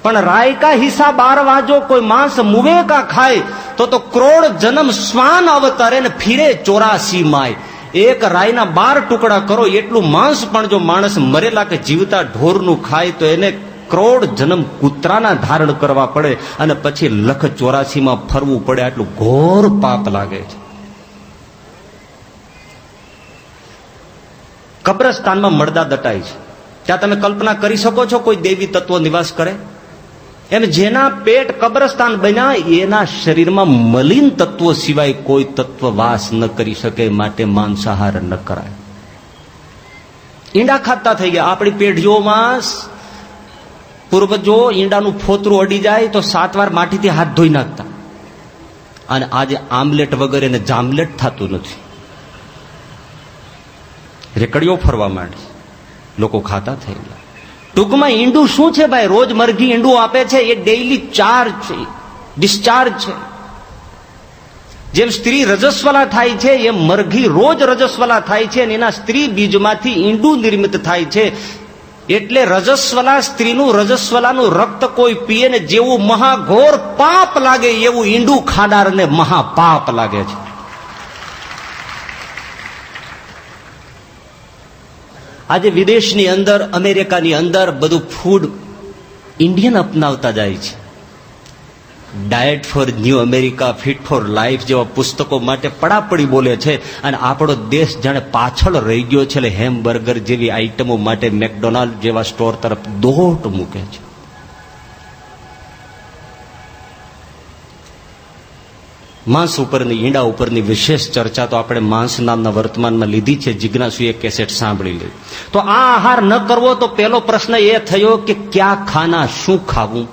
પણ રાય કા હિસ્સા 12 વાજો કોઈ માંસ મુવે કા ખાય તો કરોડ જન્મ શ્વાન અવતરે ને ફિરે 84 માય. એક રાયના 12 ટુકડા કરો એટલું માંસ પણ જો માણસ મરેલા કે જીવતા ઢોરનું ખાય તો એને કરોડ જન્મ કૂતરાના ધારણ કરવા પડે અને પછી 184 માં ફરવું પડે. આટલું ઘોર પાપ લાગે છે. કબ્રસ્તાનમાં મળદા દટાય છે. ત્યાં તમે કલ્પના કરી શકો છો કોઈ દેવી તત્વો નિવાસ કરે? એમ જેના પેટ કબ્રસ્તાન બન્યા એના શરીરમાં મલિન તત્વો સિવાય કોઈ તત્વ વાસ ન કરી શકે, માટે માંસાહાર ન કરાય. ઈંડા ખાતા થઈ ગયા. આપણી પેઢીઓમાં પૂર્વજો ઈંડાનું ફોતરું અડી જાય તો 7 વાર માટીથી હાથ ધોઈ નાખતા, અને આજે આમલેટ વગર એને જામલેટ થતું નથી. રેકડીઓ ફરવા માંડી, લોકો ખાતા થઈ ગયા. ટૂંકમાં ઈંડું શું છે ભાઈ? રોજ મરઘી ઈંડું આપે છે, એ ડેઇલી ચાર્જ છે, ડિસ્ચાર્જ છે. જેમ સ્ત્રી રજસ્વલા થાય છે એમ મરઘી રોજ રજસ્વલા થાય છે, અને એના સ્ત્રી બીજમાંથી ઈંડું નિર્મિત થાય છે. એટલે રજસ્વલા સ્ત્રીનું રજસ્વલાનું રક્ત કોઈ પીએ ને જેવું મહાઘોર પાપ લાગે એવું ઈંડું ખાનારને મહાપાપ લાગે છે. આજે વિદેશની અંદર, અમેરિકાની અંદર બધું ફૂડ ઇન્ડિયન અપનાવતા જાય છે. Diet for new America, fit four life જેવા પુસ્તકો માટે પડાપડી બોલે છે, અને આપણો દેશ જાણે પાછળ રહી ગયો છે. એટલે હેમબર્ગર જેવી આઈટમો માટે મેકડોનાલ્ડ જેવા સ્ટોર તરફ દોટ મૂકે છે. માંસ ઉપરની, ઈંડા ઉપરની વિશેષ ચર્ચા તો આપણે માંસ નામના વર્તમાનમાં લીધી છે. જિજ્ઞાસુએ કેસેટ સાંભળી લી. તો આ આહાર ન કરવો તો પહેલો પ્રશ્ન એ થયો કે ક્યાં ખાના, શું ખાવું?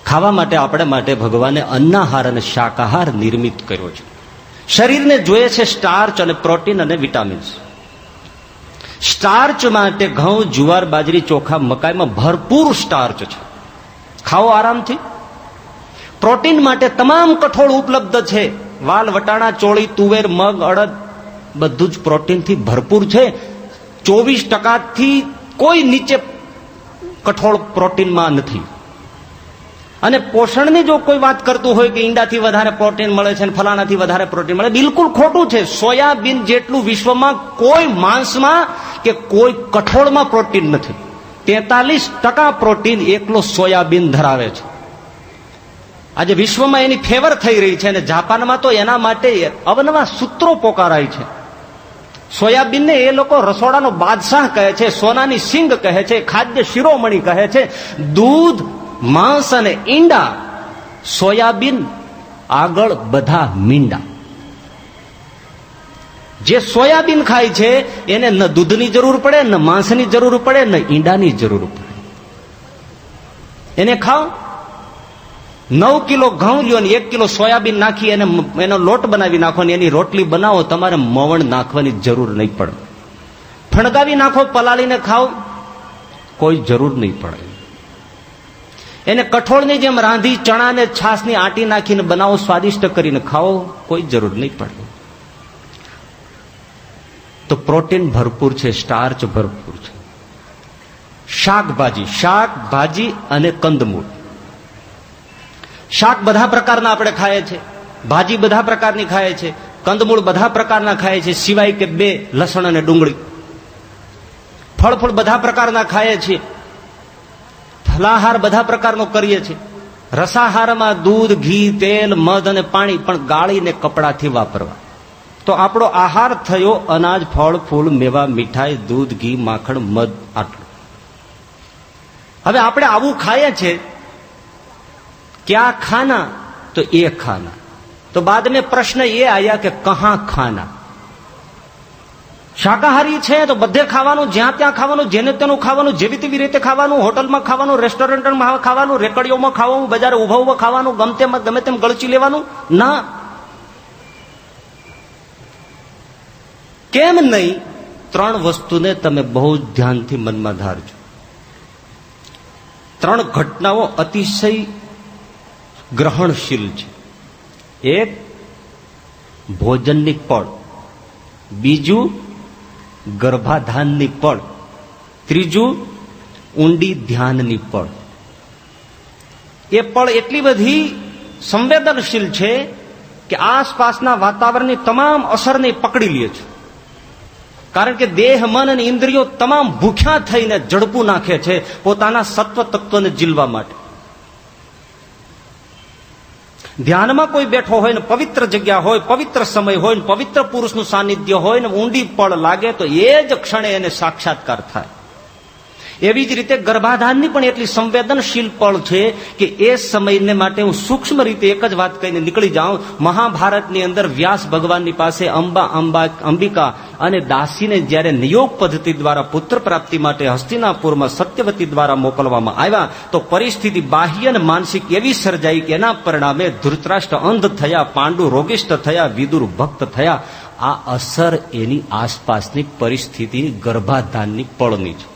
ખાવા માટે આપણે માટે ભગવાને અન્નાહાર અને શાકાહાર નિર્મિત કર્યો છે. શરીરને જોઈએ છે સ્ટાર્ચ અને પ્રોટીન અને વિટામિન્સ. સ્ટાર્ચ માટે ઘઉં, જુવાર, બાજરી, ચોખા, મકાઈમાં ભરપૂર સ્ટાર્ચ છે, ખાઓ આરામથી. પ્રોટીન માટે તમામ કઠોળ ઉપલબ્ધ છે. વાલ, વટાણા, ચોળી, તુવેર, મગ, અડદ બધું જ પ્રોટીનથી ભરપૂર છે. 24%થી કોઈ નીચે કઠોળ પ્રોટીનમાં નથી. અને પોષણની જો કોઈ વાત કરતું હોય કે ઈંડાથી વધારે પ્રોટીન મળે છે, ફલાણાથી વધારે પ્રોટીન મળે, બિલકુલ ખોટું છે. સોયાબીન જેટલું વિશ્વમાં કોઈ માંસમાં કે કોઈ કઠોળમાં પ્રોટીન નથી. 43% પ્રોટીન એકલો સોયાબીન ધરાવે છે. આજે વિશ્વમાં એની ફેવર થઈ રહી છે, અને જાપાનમાં તો એના માટે અવનવા સૂત્રો પોકારાય છે. સોયાબીનને એ લોકો રસોડાનો બાદશાહ કહે છે, સોનાની સિંગ કહે છે, ખાદ્ય શિરોમણી કહે છે. દૂધ, માંસ અને ઈંડા, સોયાબીન આગળ બધા મીંડા. જે સોયાબીન ખાય છે એને ન દૂધની જરૂર પડે, ન માંસની જરૂર પડે, ન ઈંડાની જરૂર પડે. એને ખાઓ. 9 કિલો ઘઉં લ્યો ને 1 કિલો સોયાબીન નાખી એનો લોટ બનાવી નાખો ને એની રોટલી બનાવો, તમારે મવણ નાખવાની જરૂર નહીં પડે. ફણગાવી નાખો, પલાળીને ખાઓ, કોઈ જરૂર નહીં પડે. એને કઠોળની જેમ રાંધી ચણાને છાશની આટી નાખીને બનાવો, સ્વાદિષ્ટ કરીને ખાઓ, કોઈ જરૂર નહીં પડે. તો પ્રોટીન ભરપૂર છે, સ્ટાર્ચ ભરપૂર છે. શાકભાજી અને કંદમૂળ. શાક બધા પ્રકારના આપણે ખાઈએ છીએ, ભાજી બધા પ્રકારની ખાઈએ છીએ, કંદમૂળ બધા પ્રકારના ખાઈએ છીએ, સિવાય કે 2, લસણ અને ડુંગળી. ફળ બધા પ્રકારના ખાઈએ છીએ. ફલાહાર બધા પ્રકારનો કરીએ છીએ. રસાહારમાં દૂધ, ઘી, તેલ, મધ અને પાણી, પણ ગાળીને કપડાથી વાપરવા. તો આપણો આહાર થયો અનાજ, ફળ, ફૂલ, મેવા, મીઠાઈ, દૂધ, ઘી, માખણ, મધ, આટલું. હવે આપણે આવું ખાઈએ છીએ. क्या खाना? तो ये खाना. तो बाद में प्रश्न ये आया कि कहां खाना. શાકાહારી છે તો બધે ખાવાનું, જ્યાં ત્યાં ખાવાનું, જેને તેનું ખાવાનું, જેવી તેવી રીતે ખાવાનું, હોટલમાં ખાવાનું, રેસ્ટોરન્ટમાં ખાવાનું, રેકડીઓમાં ખાવાનું, બજારે ઉભા ઉભા ખાવાનું, ગમે તેમ ગળચી લેવાનું ના. કેમ નહીં? 3 વસ્તુને તમે બહુ ધ્યાનથી મનમાં ધારજો. 3 ઘટનાઓ અતિશય ગ્રહણશીલ છે. એક, ભોજનની પળ. બીજું, ગર્ભાધાનની પળ. ત્રીજું, ઊંડી ધ્યાનની પળ. એ પળ એટલી બધી સંવેદનશીલ છે કે આસપાસના વાતાવરણની તમામ અસરને પકડી લે છે. કારણ કે દેહ, મન અને ઇન્દ્રિયો તમામ ભૂખ્યા થઈને ઝડપું નાખે છે પોતાના સત્વ તત્વને જીલવા માટે. ધ્યાનમાં કોઈ બેઠો હોય ને પવિત્ર જગ્યા હોય, પવિત્ર સમય હોય ને પવિત્ર પુરુષનું સાનિધ્ય હોય ને ઊંડી પળ લાગે તો એ જ ક્ષણે એને સાક્ષાત્કાર થાય. એવી જ રીતે ગર્ભાધાનની પણ એટલી સંવેદનશીલ પળ છે કે એ સમયને માટે હું સૂક્ષ્મ રીતે એક જ વાત કહીને નીકળી જાઉં. મહાભારતની અંદર વ્યાસ ભગવાનની પાસે અંબિકા અને દાસીને જ્યારે નિયોગ પદ્ધતિ દ્વારા પુત્ર પ્રાપ્તિ માટે હસ્તિનાપુરમાં સત્યવતી દ્વારા મોકલવામાં આવ્યા તો પરિસ્થિતિ બાહ્ય અને માનસિક એવી સર્જાઈ કે એના પરિણામે ધૃતરાષ્ટ્ર અંધ થયા, પાંડુ રોગિષ્ઠ થયા, વિદુર ભક્ત થયા. આ અસર એની આસપાસની પરિસ્થિતિ ગર્ભાધાનની પળની છે.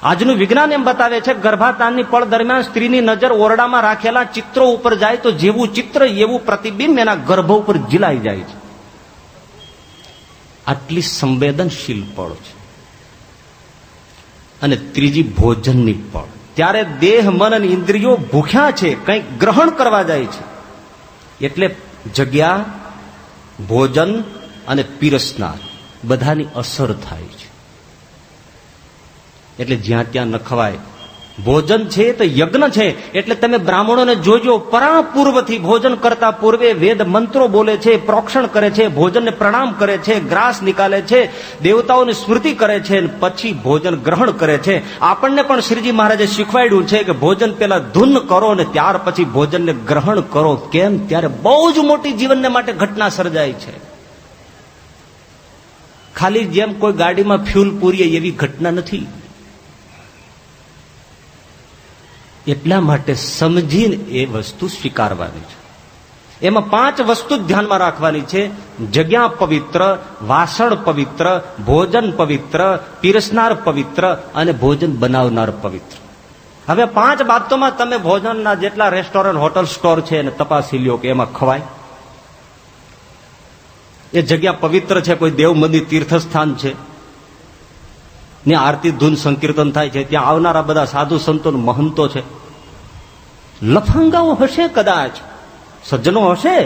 આજનું વિજ્ઞાન એમ બતાવે છે ગર્ભાધાનની પળ દરમિયાન સ્ત્રીની નજર ઓરડામાં રાખેલા ચિત્રો ઉપર જાય તો જેવું ચિત્ર એવું પ્રતિબિંબ એના ગર્ભ ઉપર ઝીલાઈ જાય છે. આટલી સંવેદનશીલ પળ છે. અને ત્રીજી ભોજનની પળ. ત્યારે દેહ, મન અને ઇન્દ્રિયો ભૂખ્યા છે, કંઈક ગ્રહણ કરવા જાય છે. એટલે જગ્યા, ભોજન અને પીરસનાર બધાની અસર થાય છે. એટલે જ્યાં ત્યાં ન ખવાય. ભોજન છે તો યજ્ઞ છે. એટલે તમે બ્રાહ્મણોને જોજો, પરાપૂર્વથી ભોજન કરતા પૂર્વે વેદ મંત્રો બોલે છે, પ્રોક્ષણ કરે છે, ભોજનને પ્રણામ કરે છે, ગ્રાસ નિકાલે છે, દેવતાઓની સ્મૃતિ કરે છે, પછી ભોજન ગ્રહણ કરે છે. આપણને પણ શ્રીજી મહારાજે શીખવાડ્યું છે કે ભોજન પેલા ધૂન કરો અને ત્યાર પછી ભોજનને ગ્રહણ કરો. કેમ? ત્યારે બહુ જ મોટી જીવનને માટે ઘટના સર્જાય છે. ખાલી જેમ કોઈ ગાડીમાં ફ્યુલ પૂરીએ એવી ઘટના નથી. એટલા માટે સમજીને એ વસ્તુ સ્વીકારવાની છે. એમાં 5 વસ્તુ ધ્યાનમાં રાખવાની છે. જગ્યા પવિત્ર, વાસણ પવિત્ર, ભોજન પવિત્ર, પીરસનાર પવિત્ર અને ભોજન બનાવનાર પવિત્ર. હવે 5 બાબતોમાં તમે ભોજનના જેટલા રેસ્ટોરન્ટ, હોટલ, સ્ટોર છે એને તપાસી લ્યો કે એમાં ખવાય. એ જગ્યા પવિત્ર છે, કોઈ દેવ મંદિર, તીર્થસ્થાન છે, ને આરતી, ધૂન, સંકીર્તન થાય છે, ત્યાં આવનારા બધા સાધુ સંતો, મહંતો છે. લફંગાઓ હશે કદાચ, સજ્જનો હશે,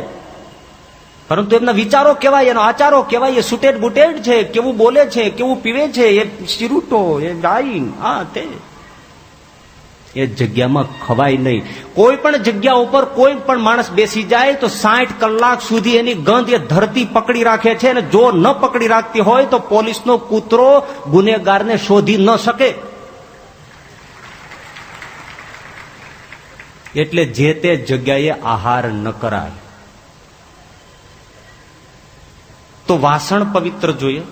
પરંતુ એમના વિચારો કેવાય, એનો આચારો કેવાય, એ સુટેડ બુટેડ છે, કેવું બોલે છે, કેવું પીવે છે, એ ચીરૂટો, એ ડાઈન, આ તે. એ જગ્યામાં ખવાય નહીં. કોઈ પણ જગ્યા ઉપર કોઈ પણ માણસ બેસી જાય તો 60 કલાક સુધી એની ગંધ એ ધરતી પકડી રાખે છે. અને જો ન પકડી રાખતી હોય તો પોલીસનો કૂતરો ગુનેગારને શોધી ન શકે. એટલે જે તે જગ્યાએ આહાર ન કરાય. તો વાસણ પવિત્ર જોઈએ.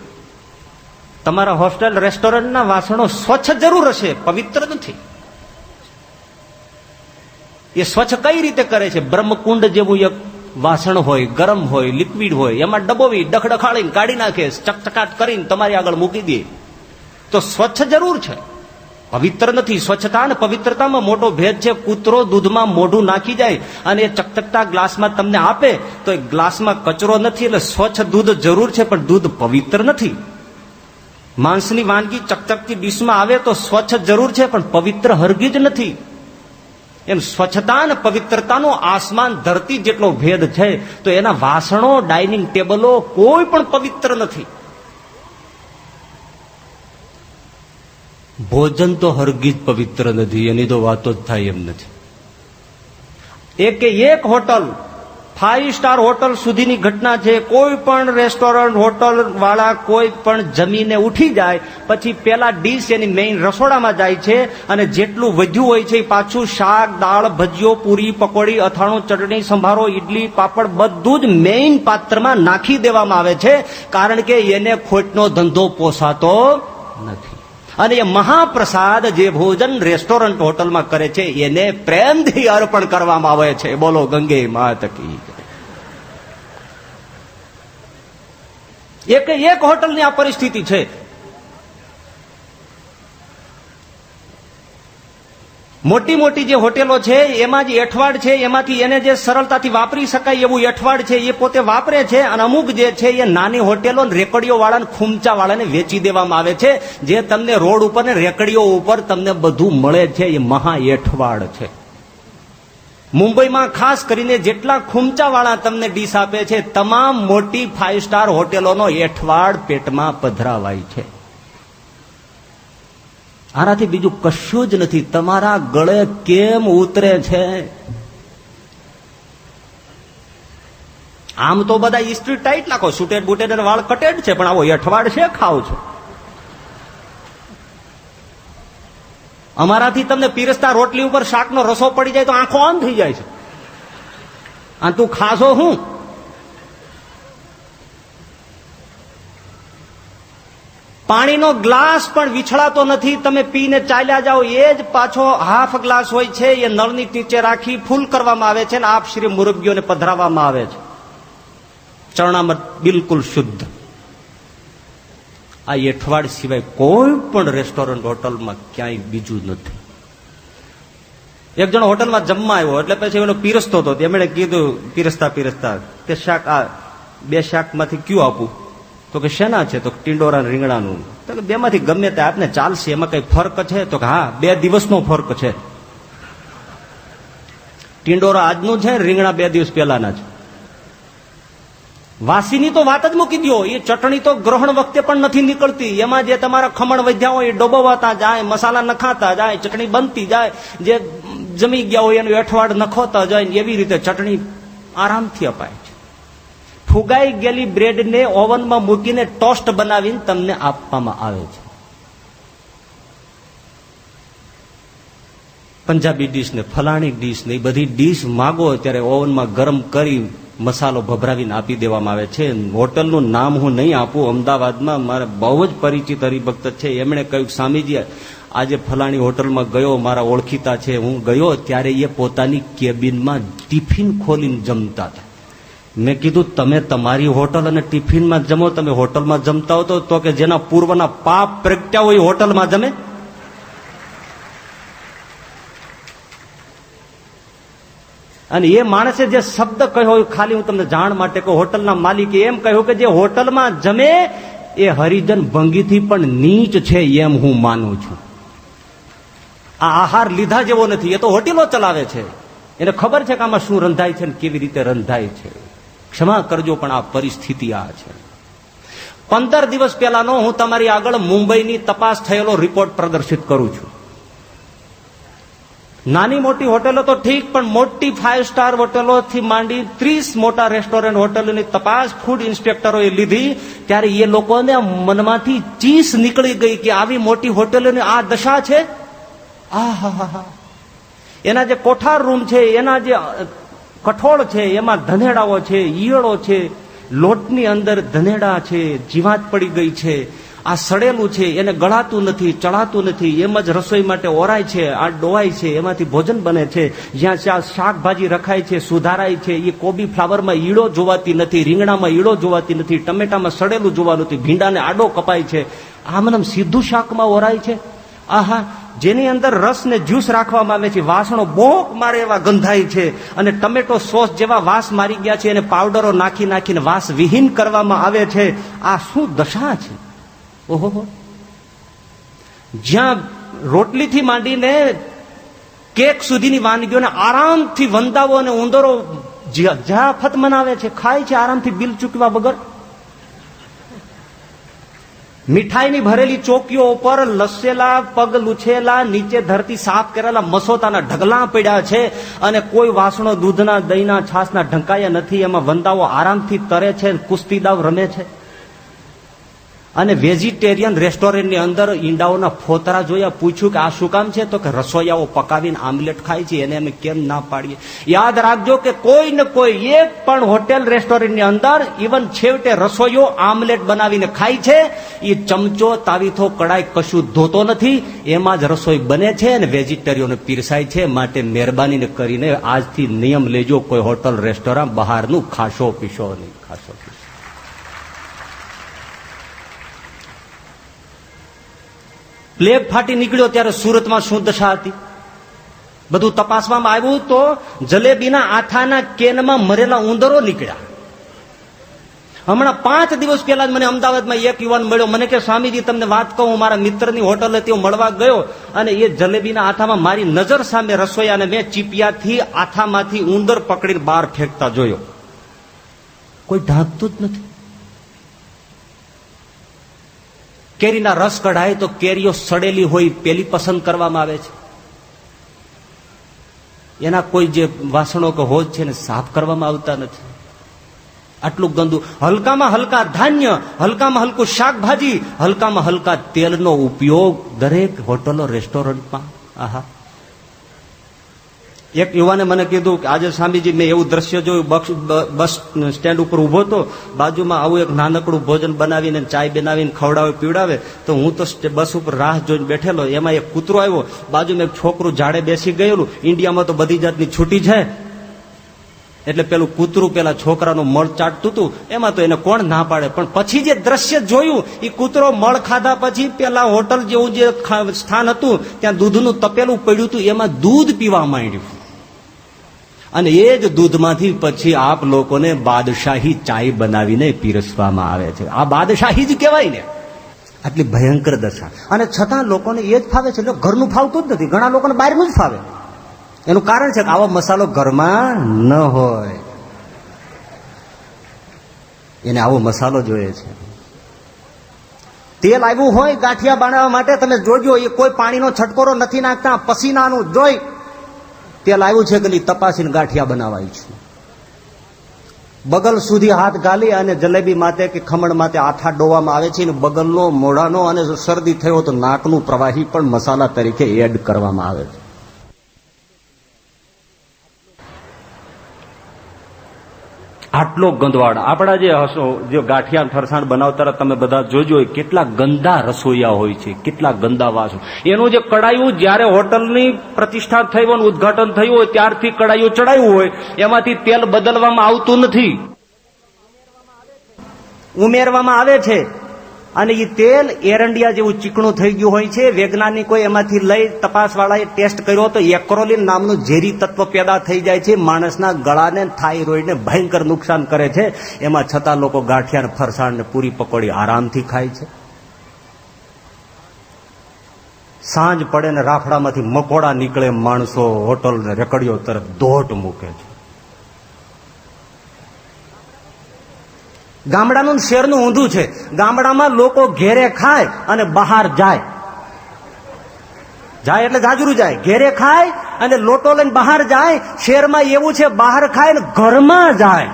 તમારા હોસ્ટેલ, રેસ્ટોરન્ટના વાસણો સ્વચ્છ જરૂર હશે, પવિત્ર નથી. એ સ્વચ્છ કઈ રીતે કરે છે? બ્રહ્મકુંડ જેવું એક વાસણ હોય, ગરમ હોય, લિક્વિડ હોય, એમાં ડબોવી ડખડખાડીને કાઢી નાખે, ચકચકાટ કરીને તમારી આગળ મૂકી દે. તો સ્વચ્છ જરૂર છે, પવિત્ર નથી. સ્વચ્છતા અને પવિત્રતામાં મોટો ભેદ છે. કૂતરો દૂધમાં મોઢું નાખી જાય અને એ ચકચકતા ગ્લાસમાં તમને આપે તો એ ગ્લાસમાં કચરો નથી, એટલે સ્વચ્છ દૂધ જરૂર છે, પણ દૂધ પવિત્ર નથી. માંસની વાનગી ચકચકતી ડીશમાં આવે તો સ્વચ્છ જરૂર છે, પણ પવિત્ર હરગીજ નથી. એમ સ્વચ્છતા અને પવિત્રતાનો આસમાન ધરતી જેટલો ભેદ છે. તો એના વાસણો, ડાઇનિંગ ટેબલો કોઈ પણ પવિત્ર નથી. ભોજન તો હરગીજ પવિત્ર નથી, એની તો વાતો જ થાય એમ નથી. એક હોટલ, 5 સ્ટાર હોટલ સુધીની ઘટના છે. કોઈ પણ રેસ્ટોરન્ટ, હોટલ વાળા કોઈ પણ જમીને ઉઠી જાય પછી પેલા ડીશ એની મેઇન રસોડામાં જાય છે અને જેટલું વધ્યું હોય છે પાછું શાક, દાળ, ભજીયો, પૂરી, પકોડી, અથાણું, ચટણી, સંભારો, ઈડલી, પાપડ બધું જ મેઇન પાત્રમાં નાખી દેવામાં આવે છે. કારણ કે એને ખોટનો ધંધો પોસાતો નથી. અને એ મહાપ્રસાદ જે ભોજન રેસ્ટોરન્ટ, હોટલમાં કરે છે એને પ્રેમથી અર્પણ કરવામાં આવે છે. બોલો ગંગે માત કી. એક હોટલની આ પરિસ્થિતિ છે. મોટી મોટી જે હોટેલો છે એમાં જે એઠવાડ છે એમાંથી એને જે સરળતાથી વાપરી શકાય એવું એઠવાડ છે એ પોતે વાપરે છે. અને અમુક જે છે એ નાની હોટેલો, રેકડીઓ વાળાને, ખૂમચા વાળાને વેચી દેવામાં આવે છે. જે તમને રોડ ઉપર ને રેકડીઓ ઉપર તમને બધું મળે છે એ મહા એઠવાડ છે. મુંબઈમાં ખાસ કરીને જેટલા ખૂમચા વાળા તમને ડીશ આપે છે તમામ મોટી 5 સ્ટાર હોટેલોનો એઠવાડ પેટમાં પધરાવાય છે. આનાથી બીજું કશું જ નથી. તમારા ગળે કેમ ઉતરે છે? આમ તો બધા ઇસ્ત્રી ટાઈટ નાખો, સુટેડ બુટેડ અને વાળ કટેડ છે, પણ આવો એઠવાડ છે ખાવ છો. અમારાથી તમને પીરસતા રોટલી ઉપર શાકનો રસો પડી જાય તો આંખો આમ થઈ જાય છે. આ તું ખાશો હું? પાણીનો ગ્લાસ પણ વિછળાતો નથી. તમે પીને ચાલ્યા જાઓ, એ જ પાછો હાફ ગ્લાસ હોય છે, એ નળની નીચે રાખી ફૂલ કરવામાં આવે છે અને આપ શ્રી મુરબ્બીઓને પધરાવવામાં આવે છે. ચરણામૃત બિલકુલ શુદ્ધ. આ એઠવાડ સિવાય કોઈ પણ રેસ્ટોરન્ટ હોટલમાં ક્યાંય બીજું નથી. એક જણો હોટલમાં જમવા આવ્યો એટલે પછી એનો પીરસતો હતો. એમણે કીધું પીરસતા પીરસતા કે શાક આ બે શાકમાંથી કયું આપું? તો કે શેના છે? તો ટીંડોરા રીંગણાનું. તો કે બેમાંથી ગમે તે આપને ચાલશે, એમાં કઈ ફરક છે? તો કે હા, 2 દિવસનો ફરક છે. ટીંડોરા આજનું છે, રીંગણા 2 દિવસ પહેલાના છે. વાસીની તો વાત જ મૂકી દો. એ ચટણી તો ગ્રહણ વખતે પણ નથી નીકળતી. એમાં જે તમારા ખમણ વધ્યા હોય એ ડોબાવાતા જાય, મસાલા નખાતા જાય, ચટણી બનતી જાય, જે જમી ગયા હોય એનું એઠવાડ નખોતા જાય. એવી રીતે ચટણી આરામથી અપાય છે. ફુગાઈ ગયેલી બ્રેડને ઓવનમાં મૂકીને ટોસ્ટ બનાવીને તમને આપવામાં આવે છે. પંજાબી ડીશ ને ફલાણી ડીશ ને એ બધી ડીશ માગો ત્યારે ઓવનમાં ગરમ કરી મસાલો ભભરાવીને આપી દેવામાં આવે છે. હોટલનું નામ હું નહીં આપું. અમદાવાદમાં મારે બહુ જ પરિચિત હરિભક્ત છે. એમણે કહ્યું, સ્વામીજી આજે ફલાણી હોટલમાં ગયો, મારા ઓળખીતા છે, હું ગયો ત્યારે એ પોતાની કેબિનમાં ટિફિન ખોલીને જમતા હતા. મેં કીધું, તમે તમારી હોટલ અને ટિફિનમાં જમો? તમે હોટલમાં જમતા હો તો કે જેના પૂર્વના પાપ પ્રગટ્યા હોય હોટલમાં જમે? અને એ માણસે જે શબ્દ કહ્યો ખાલી હું તમને જાણ માટે કહું, હોટલના માલિકે એમ કહ્યું કે જે હોટલમાં જમે એ હરિજન ભંગીથી પણ નીચ છે, એમ હું માનું છું. આ આહાર લીધા જેવો નથી. એ તો હોટેલો ચલાવે છે, એને ખબર છે કે આમાં શું રંધાય છે ને કેવી રીતે રંધાય છે. ક્ષમા કરજો પણ આ પરિસ્થિતિ આ છે. 15 દિવસ પહેલાનો હું તમારી આગળ મુંબઈની તપાસ થયેલો રિપોર્ટ પ્રદર્શિત કરું છું. નાની મોટી હોટેલો તો ઠીક, પણ મોટી 5 સ્ટાર હોટેલોથી માંડી 30 મોટા રેસ્ટોરન્ટ હોટેલોની તપાસ ફૂડ ઇન્સ્પેક્ટરોએ લીધી. ત્યારે એ લોકોને મનમાંથી ચીસ નીકળી ગઈ કે આવી મોટી હોટેલોની આ દશા છે. આહાહા. એના જે કોઠાર રૂમ છે, એના જે કઠોળ છે, એમાં ધનેડાઓ છે, ઈયળો છે, લોટની અંદર ધનેડા છે, જીવાત પડી ગઈ છે. આ સડેલું છે, એને ગળાતું નથી, ચડાતું નથી, એમ જ રસોઈ માટે ઓરાય છે, આ ડોવાય છે, એમાંથી ભોજન બને છે. જ્યાં શાકભાજી રખાય છે, સુધારાય છે, એ કોબી ફ્લાવરમાં ઈળો જોવાતી નથી, રીંગણામાં ઈળો જોવાતી નથી, ટમેટામાં સડેલું જોવાનું નથી, ભીંડાને આડો કપાય છે, આમ સીધું શાકમાં ઓરાય છે. આહા, જેની અંદર રસ ને જ્યુસ રાખવામાં આવે છે, વાસણો બોક મારે એવા ગંધાય છે, અને ટમેટો સોસ જેવા વાસ મારી ગયા છે, એને પાવડરો નાખી નાખીને વાસ વિહીન કરવામાં આવે છે. આ શું દશા છે! ઓહો, જ્યાં રોટલીથી માંડીને કેક સુધીની વાનગીઓને આરામથી વંદાવો અને ઉંદરો જયાફત મનાવે છે, ખાય છે આરામથી બિલ ચૂકવ્યા વગર. મીઠાઈની ભરેલી ચોકીઓ ઉપર લસેલા, પગ લૂછેલા, નીચે ધરતી સાફ કરેલા મસોતાના ઢગલા પડ્યા છે, અને કોઈ વાસણો દૂધના, દહીંના, છાસના ઢંકાયા નથી. એમાં વંદાઓ આરામથી તરે છે, કુસ્તીદાવ રમે છે. અને વેજીટેરિયન રેસ્ટોરન્ટની અંદર ઈંડાઓના ફોતરા જોયા. પૂછ્યું કે આ શું કામ છે? તો કે રસોઈયાઓ પકાવીને આમલેટ ખાય છે, એને અમે કેમ ના પાડીએ? યાદ રાખજો કે કોઈ ને કોઈ એક પણ હોટેલ રેસ્ટોરન્ટની અંદર ઇવન છેવટે રસોઈયો આમલેટ બનાવીને ખાય છે. એ ચમચો, તાવીથો, કડાઈ કશું ધોતો નથી, એમાં જ રસોઈ બને છે અને વેજીટેરિયનો પીરસાય છે. માટે મહેરબાની કરીને આજથી નિયમ લેજો, કોઈ હોટલ રેસ્ટોરન્ટ બહારનું ખાશો પીશો નહીં, ખાશો પીશો. પ્લેગ ફાટી નીકળ્યો ત્યારે સુરતમાં શું દશા હતી બધું તપાસવામાં આવ્યું તો જલેબીના આથાના કેનમાં મરેલા ઉંદરો નીકળ્યા. હમણાં 5 દિવસ પહેલા જ મને અમદાવાદમાં એક યુવાન મળ્યો. મને કે સ્વામીજી તમને વાત કહું, મારા મિત્રની હોટલ હતી, હું મળવા ગયો અને એ જલેબીના આથામાં મારી નજર સામે રસોઈયાને મેં ચીપિયાથી આથામાંથી ઉંદર પકડીને બહાર ફેંકતા જોયો. કોઈ ઢાંકતું જ નથી. કેરીના રસ કઢાય તો કેરીઓ સડેલી હોય પેલી પસંદ કરવામાં આવે છે. એના કોઈ જે વાસણો કે હોજ છે ને સાફ કરવામાં આવતા નથી. આટલું ગંદુ. હલકામાં હલકા ધાન્ય, હલકામાં હલકું શાકભાજી, હલકામાં હલકા તેલનો ઉપયોગ દરેક હોટલો રેસ્ટોરન્ટમાં. આહા. એક યુવાને મને કીધું કે આજે સ્વામીજી મેં એવું દ્રશ્ય જોયું, બસ સ્ટેન્ડ ઉપર ઉભો હતો, બાજુમાં આવું એક નાનકડું ભોજન બનાવીને ચાય બનાવીને ખવડાવે પીવડાવે, તો હું તો બસ ઉપર રાહ જોઈને બેઠેલો, એમાં એક કૂતરો આવ્યો, બાજુમાં એક છોકરું ઝાડે બેસી ગયેલું. ઇન્ડિયામાં તો બધી જાતની છૂટી છે, એટલે પેલું કૂતરું પેલા છોકરાનું મળ ચાટતું હતું, એમાં તો એને કોણ ના પાડે. પણ પછી જે દ્રશ્ય જોયું, એ કૂતરો મળ ખાધા પછી પેલા હોટલ જેવું જે સ્થાન હતું ત્યાં દૂધનું તપેલું પડ્યું હતું, એમાં દૂધ પીવા માંડ્યું. અને એ જ દૂધમાંથી પછી આપ લોકોને બાદશાહી ચાય બનાવીને પીરસવામાં આવે છે. આ બાદશાહી જ કહેવાય ને. આટલી ભયંકર દશા, અને છતાં લોકોને એ જ ફાવે છે. ઘરનું ફાવતું જ નથી, ઘણા લોકોને બહારનું જ ફાવે. એનું કારણ છે કે આવો મસાલો ઘરમાં ન હોય, એને આવો મસાલો જોઈએ છે. તેલ આવ્યું હોય ગાંઠિયા બનાવવા માટે, તમે જોજો એ કોઈ પાણીનો છટકોરો નથી નાખતા, પસીનાનું જોઈ તેલ આવ્યું છે કે તપાસીને ગાંઠિયા બનાવાય છે. બગલ સુધી હાથ ગાલી અને જલેબી માતે કે ખમણ માતે આથા ડોવામાં આવે છે, બગલનો, મોઢાનો, અને જો શરદી થયો તો નાકનું પ્રવાહી પણ મસાલા તરીકે એડ કરવામાં આવે છે. આટલો ગંદવાડ આપણા જે ગાંઠિયા ફરસાણ બનાવતા તમે બધા જોજો, કેટલા ગંદા રસોઈયા હોય છે, કેટલા ગંદા વાસો. એનું જે કડાયું જયારે હોટલની પ્રતિષ્ઠા થઈ હોય, ઉદઘાટન થયું હોય ત્યારથી કડાયું ચડાયું હોય, એમાંથી તેલ બદલવામાં આવતું નથી, ઉમેરવામાં આવે છે. અને એ તેલ એરંડિયા જેવું ચીકણું થઈ ગયું હોય છે. વૈજ્ઞાનિકો એમાંથી લઈ તપાસવાળાએ ટેસ્ટ કર્યો તો એક્રોલિન નામનું ઝેરી તત્વ પેદા થઈ જાય છે, માણસના ગળાને, થાઇરોઇડને ભયંકર નુકસાન કરે છે. એમાં છતાં લોકો ગાંઠિયા, ફરસાણ ને પૂરી પકોડી આરામથી ખાય છે. સાંજ પડે ને રાફડામાંથી મકોડા નીકળે, માણસો હોટલ ને રેકડીઓ તરફ દોટ મૂકે છે. ગામડાનું શહેરનું ઊંધું છે. ગામડામાં લોકો ઘેરે ખાય અને બહાર જાય એટલે જાજરૂ જાય, ઘેરે ખાય અને લોટો લઈને બહાર જાય. શહેરમાં એવું છે, બહાર ખાય ને ઘરમાં જાય.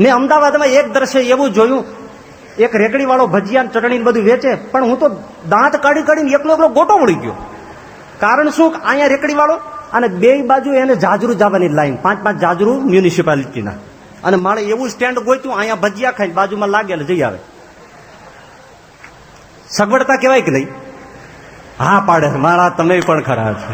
મેં અમદાવાદમાં એક દ્રશ્ય એવું જોયું, એક રેકડી વાળો ભજીયા ચટણી બધું વેચે, પણ હું તો દાંત કાઢી કાઢીને એકલો ગોટો વળી ગયો. કારણ શું? અહીંયા રેકડી વાળો અને બે બાજુ એને જાજરૂ જવાની લાઈન, 5-5 જાજરૂ મ્યુનિસિપાલિટીના, અને મારે એવું સ્ટેન્ડ ગોત્યું, અહીંયા ભજીયા ખાઈ બાજુમાં લાગે એટલે જઈ આવે. સગવડતા કહેવાય કે નહીં? હા પાડે, મારા તમે પણ ખરા છે.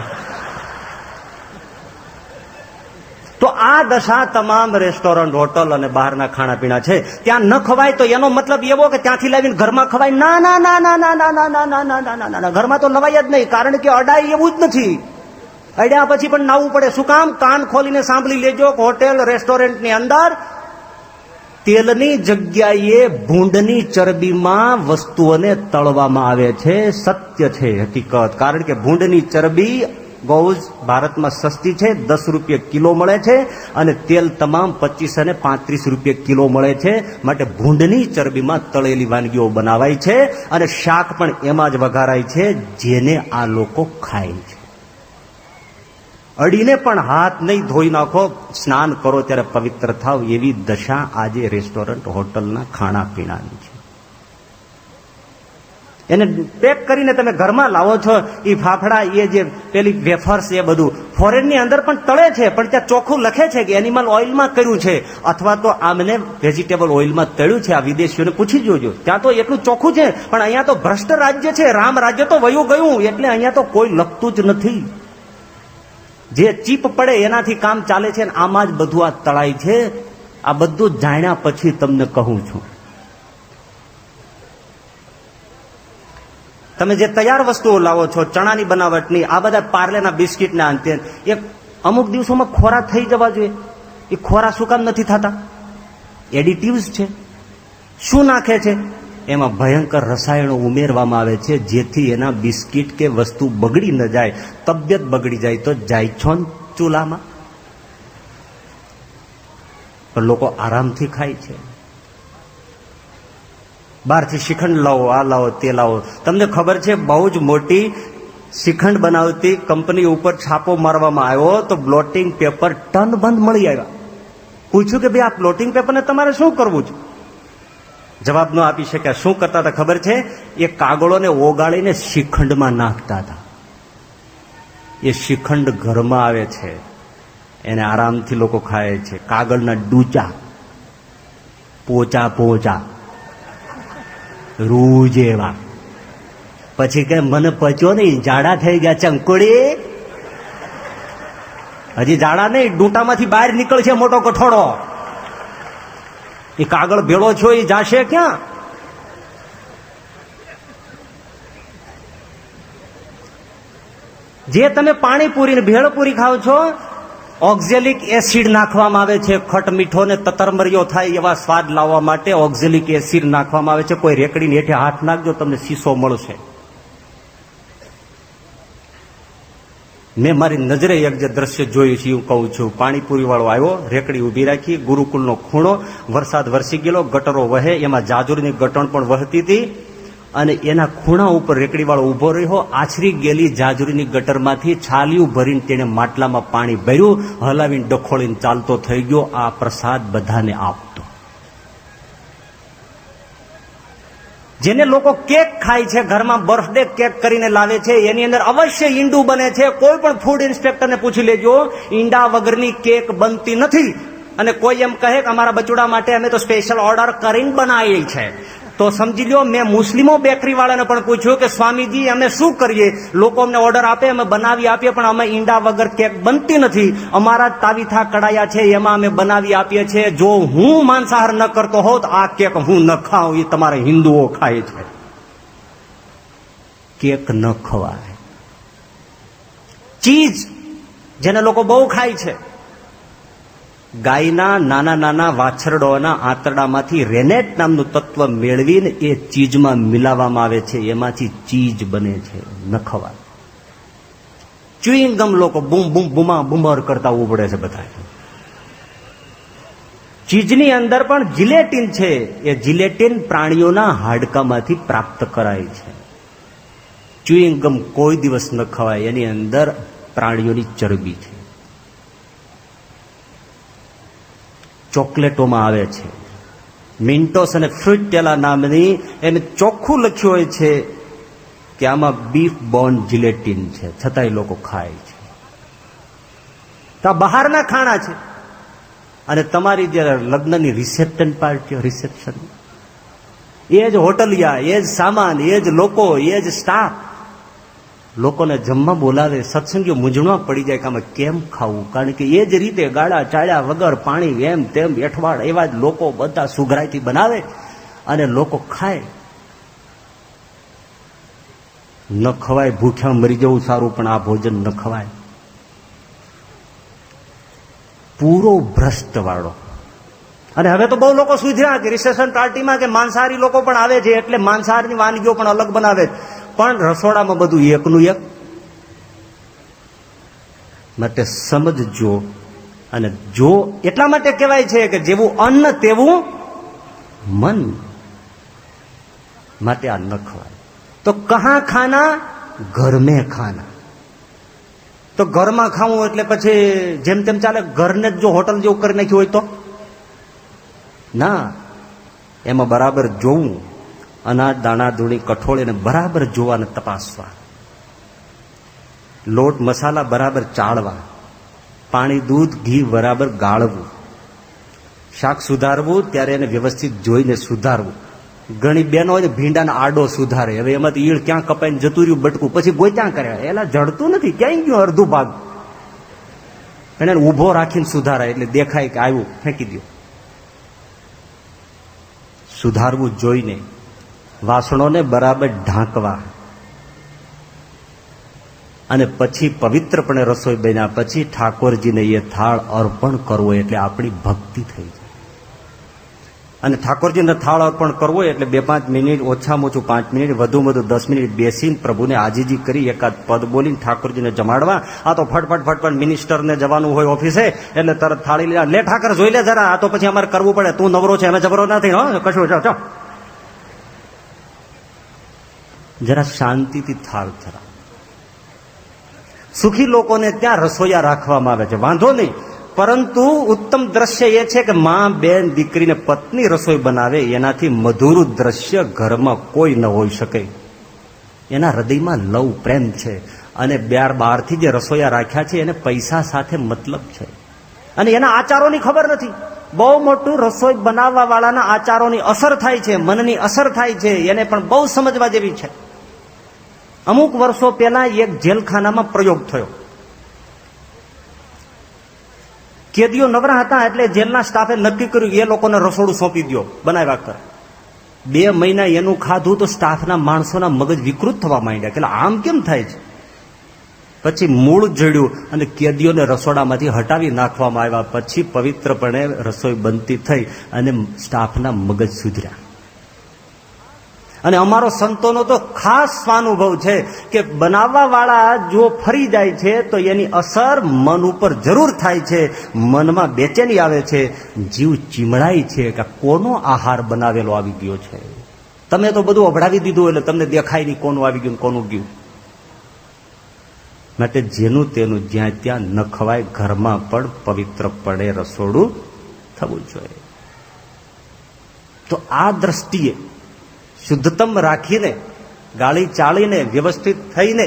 તો આ દશા તમામ રેસ્ટોરન્ટ, હોટલ અને બહારના ખાણાપીણા છે. ત્યાં ન ખવાય તો એનો મતલબ એવો કે ત્યાંથી લાવીને ઘરમાં ખવાય? ના ના ના ના ના ના ના ના ના ના ના ના, ઘરમાં તો નવાય જ નહીં. કારણ કે અડાય એવું જ નથી. અડ્યા પછી પણ નાવું પડે. શું કામ? કાન ખોલીને સાંભળી લેજો, હોટેલ, રેસ્ટોરન્ટની અંદર તેલની જગ્યાએ ભૂંડની ચરબીમાં વસ્તુઓને તળવામાં આવે છે. સત્ય છે, હકીકત. કારણ કે ભૂંડની ચરબી ગૌઝ ભારતમાં સસ્તી છે, 10 રૂપિયા કિલો મળે છે, અને તેલ તમામ 25 અને 35 રૂપિયા કિલો મળે છે. માટે ભૂંડની ચરબીમાં તળેલી વાનગીઓ બનાવાય છે, અને શાક પણ એમાં જ વઘારાય છે, જેને આ લોકો ખાય છે. અડીને પણ હાથ નહીં ધોઈ નાખો, સ્નાન કરો ત્યારે પવિત્ર થાવ, એવી દશા આજે રેસ્ટોરન્ટ, હોટલના ખાણા પીણાની છે. એને પેક કરીને તમે ઘરમાં લાવો છો, એ ફાફડા, એ જે પેલી વેફર્સ, એ બધું ફોરેનની અંદર પણ તળે છે, પણ ત્યાં ચોખ્ખું લખે છે કે એનિમલ ઓઇલમાં કર્યું છે, અથવા તો આમને વેજીટેબલ ઓઇલમાં તળ્યું છે. આ વિદેશીઓને પૂછી જોજો, ત્યાં તો એટલું ચોખ્ખું છે. પણ અહીંયા તો ભ્રષ્ટ રાજ્ય છે, રામ રાજ્ય તો વયું ગયું, એટલે અહીંયા તો કોઈ લખતું જ નથી. જે ચીપ પડે એનાથી કામ ચાલે છે, આમાં જ બધું આ તળાય છે. આ બધું જાણ્યા પછી તમને કહું છું, તમે જે તૈયાર વસ્તુઓ લાવો છો, ચણાની બનાવટની, આ બધા પાર્લેના બિસ્કિટના અંતે, એ અમુક દિવસોમાં ખોરા થઈ જવા જોઈએ. એ ખોરા શું કામ નથી થતા? એડિટિવ્સ છે. શું નાખે છે? એમાં ભયંકર રસાયણો ઉમેરવામાં આવે છે, જેથી એના બિસ્કિટ કે વસ્તુ બગડી ન જાય. તબિયત બગડી જાય તો જાય છો ને ચૂલામાં, પણ લોકો આરામથી ખાય છે. બહારથી શ્રીખંડ લાવો, આ લાવો, તે લાવો. તમને ખબર છે, બહુ જ મોટી શ્રીખંડ બનાવતી કંપની ઉપર છાપો મારવામાં આવ્યો તો બ્લોટિંગ પેપર ટન બંધ મળી આવ્યા. પૂછ્યું કે ભાઈ આ બ્લોટિંગ પેપરને તમારે શું કરવું છે? જવાબ ન આપી શક્યા. શું કરતા હતા ખબર છે? એ કાગળોને ઓગાળીને શ્રીખંડમાં નાખતા હતા. એ શ્રીખંડ ઘરમાં આવે છે, એને આરામથી લોકો ખાય છે. કાગળના ડૂચા, પોચા પોચા રૂ જેવા. પછી કે મને પચ્યો નહીં, જાડા થઈ ગયા. ચંકોડી હજી જાડા નહીં, ડૂંટામાંથી બહાર નીકળશે મોટો કઠોળો. એ કાગળ ભેળો છો એ જાશે ક્યાં? જે તમે પાણીપુરી ને ભેળપુરી ખાવ છો, ઓક્ઝેલિક એસિડ નાખવામાં આવે છે. ખટ મીઠો ને તતરમરિયો થાય એવા સ્વાદ લાવવા માટે ઓક્ઝેલિક એસિડ નાખવામાં આવે છે. કોઈ રેકડીની હેઠે હાથ નાખજો, તમને શીશો મળશે. મેં મારી નજરે એક જે દ્રશ્ય જોયું છે, હું કહું છું. પાણીપુરી વાળો આવ્યો, રેકડી ઉભી રાખી, ગુરુકુળનો ખૂણો, વરસાદ વરસી ગયેલો, ગટરો વહે, એમાં જાજુરની ગટણ પણ વહતી હતી, અને એના ખૂણા ઉપર રેકડી વાળો ઉભો રહ્યો. આછરી ગયેલી જાજુરીની ગટરમાંથી છાલિયું ભરીને તેને માટલામાં પાણી ભર્યું, હલાવીને ડખોળીને ચાલતો થઈ ગયો. આ પ્રસાદ બધાને આપતો. જેને લોકો કેક ખાય છે, ઘરમાં બર્થડે કેક કરીને લાવે છે, એની અંદર અવશ્ય ઈંડું બને છે. કોઈ પણ ફૂડ ઇન્સ્પેક્ટરને પૂછી લેજો, ઈંડા વગરની કેક બનતી નથી. અને કોઈ એમ કહે કે અમારા બચુડા માટે અમે તો સ્પેશિયલ ઓર્ડર કરીને બનાવી છે, તો સમજી લો મેં મુસ્લિમો બેકરી વાળાને પણ પૂછ્યું કે સ્વામીજી અમે શું કરીએ? લોકો અમને ઓર્ડર આપે, અમે બનાવી આપીએ, પણ અમે ઈંડા વગર કેક બનતી નથી. અમારા તાવીથા કડાયા છે, એમાં અમે બનાવી આપીએ છીએ. જો હું માંસાહાર ન કરતો હોત, આ કેક હું ન ખાઉં. એ તમારે હિન્દુઓ ખાય છે. કેક ન ખવાય. ચીઝ જેને લોકો બહુ ખાય છે, ગાયના નાના નાના વાછરડોના આંતરડામાંથી રેનેટ નામનું તત્વ મેળવીને એ ચીજમાં મિલાવવામાં આવે છે. એમાંથી ચીજ બને છે. ન ખવાય. ચ્યુઇંગ ગમ લોકો બૂમ બૂમ બૂમા બૂમર કરતા ઉપડે છે બધા. ચીજની અંદર પણ જિલેટિન છે. એ જિલેટિન પ્રાણીઓના હાડકામાંથી પ્રાપ્ત કરાય છે. ચ્યુઇંગ ગમ કોઈ દિવસ ન ખવાય. એની અંદર પ્રાણીઓની ચરબી છે. ચોકલેટોમાં આવે છે મિન્ટોસ અને ફ્રુટેલા નામની, એને ચોખ્ખું લખ્યું હોય છે કે આમાં બીફ બોન જિલેટિન છે, છતાંય લોકો ખાય છે. તો આ બહારના ખાણા છે. અને તમારી જે લગ્નની રિસેપ્શન પાર્ટીઓ, રિસેપ્શન, એ જ હોટલિયા, એ જ સામાન, એ જ લોકો, એ જ સ્ટાફ લોકોને જમવા બોલાવે. સત્સંગીઓ મૂંઝવણમાં પડી જાય કે આમાં કેમ ખાવું? કારણ કે એ જ રીતે ગાળા ચાળ્યા વગર પાણી એમ તેમ એઠવાડ એવા જ લોકો બધા સુઘરાઈથી બનાવે અને લોકો ખાય. ન ખવાય. ભૂખ્યા મરી જવું સારું, પણ આ ભોજન ન ખવાય. પૂરો ભ્રષ્ટ વાળો. અને હવે તો બહુ લોકો સુધર્યા કે રિસેપ્શન પાર્ટીમાં કે માંસાહારી લોકો પણ આવે છે, એટલે માંસાહારની વાનગીઓ પણ અલગ બનાવે. પણ રસોડામાં બધું એકનું એક. માટે સમજજો. અને જો એટલા માટે કહેવાય છે કે જેવું અન્ન તેવું મન. માટે આ ન ખવાય. તો કહા ખાના? ઘર મેં ખાના. તો ઘરમાં ખાવું એટલે પછી જેમ તેમ ચાલે? ઘરને જ જો હોટલ જેવું કરી નાખ્યું હોય તો ના. એમાં બરાબર જોવું. અનાજ દાણા ધૂણી કઠોળ એને બરાબર જોવા અને તપાસવા. લોટ મસાલા બરાબર ચાળવા. પાણી દૂધ ઘી બરાબર ગાળવું. શાક સુધારવું ત્યારે એને વ્યવસ્થિત જોઈને સુધારવું. ઘણી બહેનો હોય ભીંડાનો આડો સુધારે. હવે એમાંથી ઈળ ક્યાં કપાઈને જતું રહ્યું બટકું, પછી ગોત્યા કરે. એલા જડતું નથી, ક્યાંય ગયું અડધું ભાગ. એને ઉભો રાખીને સુધારાય એટલે દેખાય કે આવ્યું, ફેંકી દો. સુધારવું જોઈને. વાસણોને બરાબર ઢાંકવા. અને પછી પવિત્રપણે રસોઈ બન્યા પછી ઠાકોરજીને એ થાળ અર્પણ કરવો, એટલે આપણી ભક્તિ થઈ જાય. અને ઠાકોરજીને થાળ અર્પણ કરવો એટલે 2-5 મિનિટ, ઓછામાં ઓછું 5 મિનિટ, વધુમાં વધુ 10 મિનિટ બેસીને પ્રભુને આજીજી કરી એકાદ પદ બોલીને ઠાકોરજીને જમાડવા. આ તો ફટફટ મિનિસ્ટરને જવાનું હોય ઓફિસે, એટલે તરત થાળી લે ઠાકર જોઈ લે જરા, આ તો પછી અમારે કરવું પડે, તું નવરો છે અમે જબરો નથી, કશું ચો જરા શાંતિથી થાળ ધરા. સુખી લોકોને ત્યાં રસોઈયા રાખવામાં આવે છે, વાંધો નહીં. પરંતુ ઉત્તમ દ્રશ્ય એ છે કે માં, બેન, દીકરીને પત્ની રસોઈ બનાવે, એનાથી મધુર દ્રશ્ય ઘરમાં કોઈ ન હોઈ શકે. એના હૃદયમાં લવ પ્રેમ છે. અને બહારથી જે રસોઈયા રાખ્યા છે એને પૈસા સાથે મતલબ છે, અને એના આચારોની ખબર નથી. બહુ મોટું રસોઈ બનાવવા વાળાના આચારોની અસર થાય છે, મનની અસર થાય છે, એને પણ બહુ સમજવા જેવી છે. અમુક વર્ષો પહેલા એક જેલખાનામાં પ્રયોગ થયો. કેદીઓ નવરા હતા એટલે જેલના સ્ટાફે નક્કી કર્યું એ લોકોને રસોડું સોંપી દો, બનાવ્યા કરે. 2 મહિના એનું ખાધું તો સ્ટાફના માણસોના મગજ વિકૃત થવા માંડ્યા કે આમ કેમ થાય છે. પછી મૂળ જડ્યું અને કેદીઓને રસોડામાંથી હટાવી નાખવામાં આવ્યા. પછી પવિત્રપણે રસોઈ બનતી થઈ અને સ્ટાફના મગજ સુધર્યા. અને અમારો સંતોનો તો ખાસ સ્વાનુભવ છે કે બનાવવા વાળા જો ફરી જાય છે તો એની અસર મન ઉપર જરૂર થાય છે. મનમાં બેચેની આવે છે, જીવ ચીમડાય છે કે કોનો આહાર બનાવેલો આવી ગયો છે. તમે તો બધું અભડાવી દીધું એટલે તમને દેખાય નહીં કોનું આવી ગયું કોનું ગયું. માટે જેનું તેનું જ્યાં ત્યાં ન ખવાય. ઘરમાં પણ પવિત્રપણે રસોડું થવું જોઈએ. તો આ દ્રષ્ટિએ શુદ્ધતમ રાખીને, ગાળી ચાળીને, વ્યવસ્થિત થઈને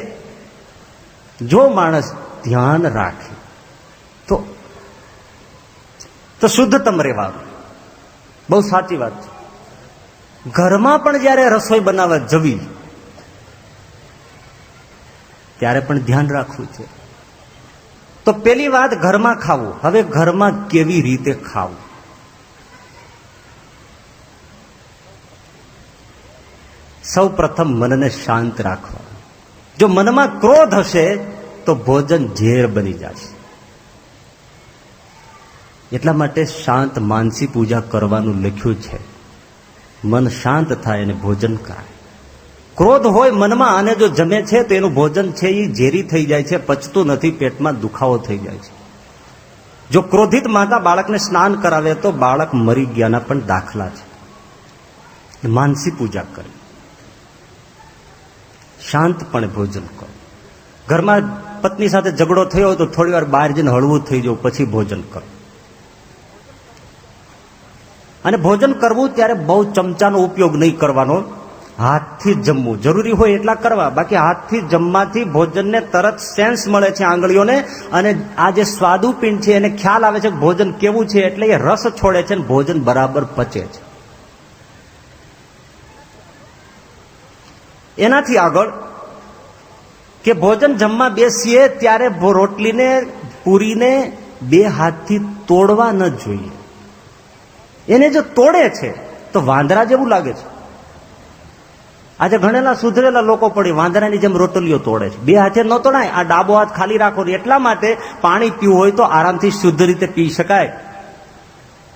જો માણસ ધ્યાન રાખે તો શુદ્ધતમ રહેવાનું. બહુ સાચી વાત છે. ઘરમાં પણ જયારે રસોઈ બનાવવા જવી ત્યારે પણ ધ્યાન રાખવું છે. તો પેલી વાત ઘરમાં ખાવું. હવે ઘરમાં કેવી રીતે ખાવું? સૌ પ્રથમ મનને શાંત રાખવા. જો મનમાં ક્રોધ હશે તો ભોજન ઝેર બની જશે. એટલા માટે શાંત માનસી પૂજા કરવાનું લખ્યું છે. મન શાંત થાય અને ભોજન કરાય. ક્રોધ હોય મનમાં અને જો જમે છે તો એનું ભોજન છે એ ઝેરી થઈ જાય છે, પચતું નથી, પેટમાં દુખાવો થઈ જાય છે. જો ક્રોધિત માતા બાળકને સ્નાન કરાવે તો બાળક મરી ગયાના પણ દાખલા છે. માનસી પૂજા કરે, શાંતપણે ભોજન કરો. ઘરમાં પત્ની સાથે ઝઘડો થયો તો થોડી વાર બહાર જઈને હળવું થઈ જવું, પછી ભોજન કરો. અને ભોજન કરવું ત્યારે બહુ ચમચાનો ઉપયોગ નહીં કરવાનો. હાથથી જમવું. જરૂરી હોય એટલા કરવા, બાકી હાથથી જમવાથી ભોજનને તરત સેન્સ મળે છે આંગળીઓને, અને આ જે સ્વાદુપિંડ છે એને ખ્યાલ આવે છે કે ભોજન કેવું છે, એટલે એ રસ છોડે છે અને ભોજન બરાબર પચે છે. એનાથી આગળ કે ભોજન જમવા બેસીએ ત્યારે રોટલીને, પૂરીને 2 હાથથી તોડવા ન જોઈએ. એને જો તોડે છે તો વાંદરા જેવું લાગે છે. આજે ઘણેલા સુધરેલા લોકો પડી વાંદરાની જેમ રોટલીઓ તોડે છે. 2 હાથે ન તોડાય. આ ડાબો હાથ ખાલી રાખો. એટલા માટે પાણી પીવું હોય તો આરામથી શુદ્ધ રીતે પી શકાય.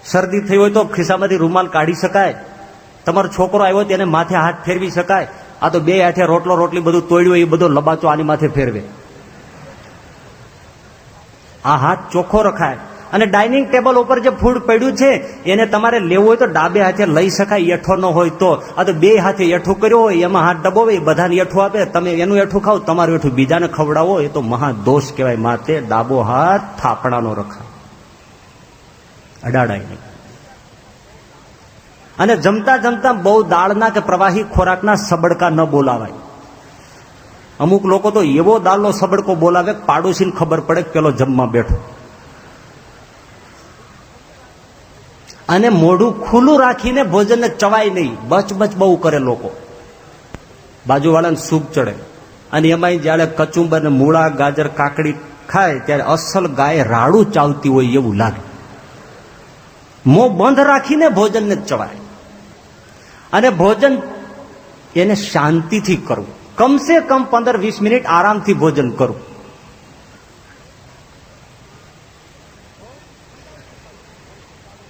શરદી થઈ હોય તો ખિસ્સામાંથી રૂમાલ કાઢી શકાય. તમારો છોકરો આવ્યો તો એને માથે હાથ ફેરવી શકાય. આ તો 2 હાથે રોટલી બધું તોડ્યું એ બધો લબાચો આની માથે ફેરવે. આ હાથ ચોખ્ખો રખાય. અને ડાઇનિંગ ટેબલ ઉપર જે ફૂડ પડ્યું છે એને તમારે લેવું હોય તો ડાબે હાથે લઈ શકાય, એઠો ન હોય તો. આ તો 2 હાથે એઠું કર્યો હોય, એમાં હાથ ડબોવે, બધાને એઠું આપે, તમે એનું એઠું ખાવ, તમારું એઠું બીજાને ખવડાવો, એ તો મહાદોષ કહેવાય. માટે ડાબો હાથ થાપણાનો રખાય, અડાડાય નહીં. અને જમતા જમતા બહુ દાળના કે પ્રવાહી ખોરાકના સબડકા ન બોલાવાય. અમુક લોકો તો એવો દાળનો સબડકો બોલાવે પાડોશીને ખબર પડે કે પેલો જમવા બેઠો. અને મોઢું ખુલ્લું રાખીને ભોજનને ચવાય નહીં. બચબચ બહુ કરે લોકો. બાજુવાળાને સૂપ ચડે. અને એમાં જ્યારે કચુંબર ને મૂળા, ગાજર, કાકડી ખાય ત્યારે અસલ ગાય રાડું ચાવતી હોય એવું લાગે. મોં બંધ રાખીને ભોજનને ચવાય. અને ભોજન એને શાંતિથી કરવું. કમસે કમ 15-20 મિનિટ આરામથી ભોજન કરવું.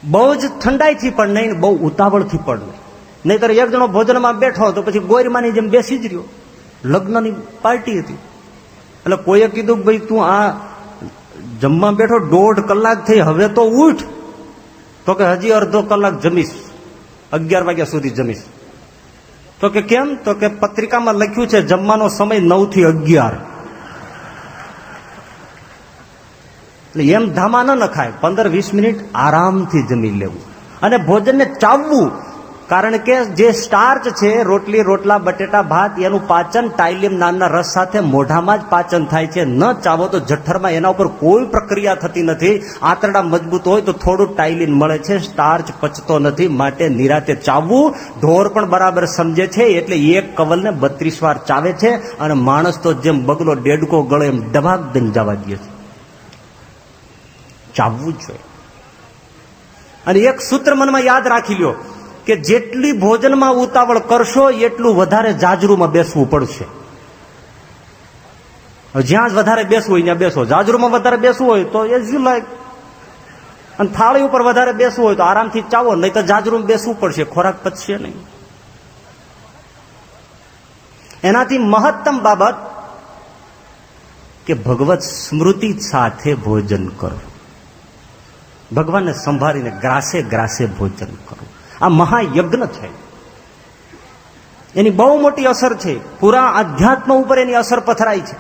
બહુ જ ઠંડાઈથી પણ નહીં, બહુ ઉતાવળથી પણ નહીં. નહીતર એક જણો ભોજનમાં બેઠો તો પછી ગોયરમાની જેમ બેસી જ રહ્યો. લગ્નની પાર્ટી હતી એટલે કોઈએ કીધું કે ભાઈ તું આ જમવા બેઠો 1.5 કલાક થઈ, હવે તો ઉઠ. તો કે હજી અડધો કલાક જમીશ, 11 વાગ્યા સુધી જમીશ. તો કે કેમ? તો કે પત્રિકામાં લખ્યું છે જમવાનો સમય 9 થી 11. એટલે એમ ધામા ન નખાય, 15-20 મિનિટ આરામથી જમી લેવું અને ભોજનને ચાવવું. કારણ કે જે સ્ટાર્ચ છે, રોટલી, રોટલા, બટેટા, ભાત, એનું પાચન ટાઇલિયમ નામના રસ સાથે મોઢામાં જ પાચન થાય છે. ન ચાવો તો જઠરમાં એના ઉપર કોઈ પ્રક્રિયા થતી નથી. આંતરડા મજબૂત હોય તો થોડું ટાઇલિન મળે છે, સ્ટાર્ચ પચતો નથી. માટે નિરાતે ચાવવું. ઢોર પણ બરાબર સમજે છે, એટલે એક કવલને 32 વાર ચાવે છે અને માણસ તો જેમ બગલો ડેડકો ગળે એમ ડબાક દઈને જવા દે છે. ચાવવું જોઈએ. અને એક સૂત્ર મનમાં યાદ રાખી લ્યો કે જેટલી ભોજનમાં ઉતાવળ કરશો એટલું વધારે જાજરૂમાં બેસવું પડશે. જ્યાં જ વધારે બેસવું હોય ત્યાં બેસો. જાજરૂમાં વધારે બેસવું હોય તો એઝ યુ લાઈક, અને થાળી ઉપર વધારે બેસવું હોય તો આરામથી ચાવો, નહીં તો જાજરૂમાં બેસવું પડશે, ખોરાક પચશે નહીં. એનાથી મહત્તમ બાબત કે ભગવત સ્મૃતિ સાથે ભોજન કરો. ભગવાનને સંભાળીને ગ્રાસે ગ્રાસે ભોજન કરો. આ મહાયજ્ઞ છે. એની બહુ મોટી અસર છે. પૂરા અધ્યાત્મ ઉપર એની અસર પથરાય છે.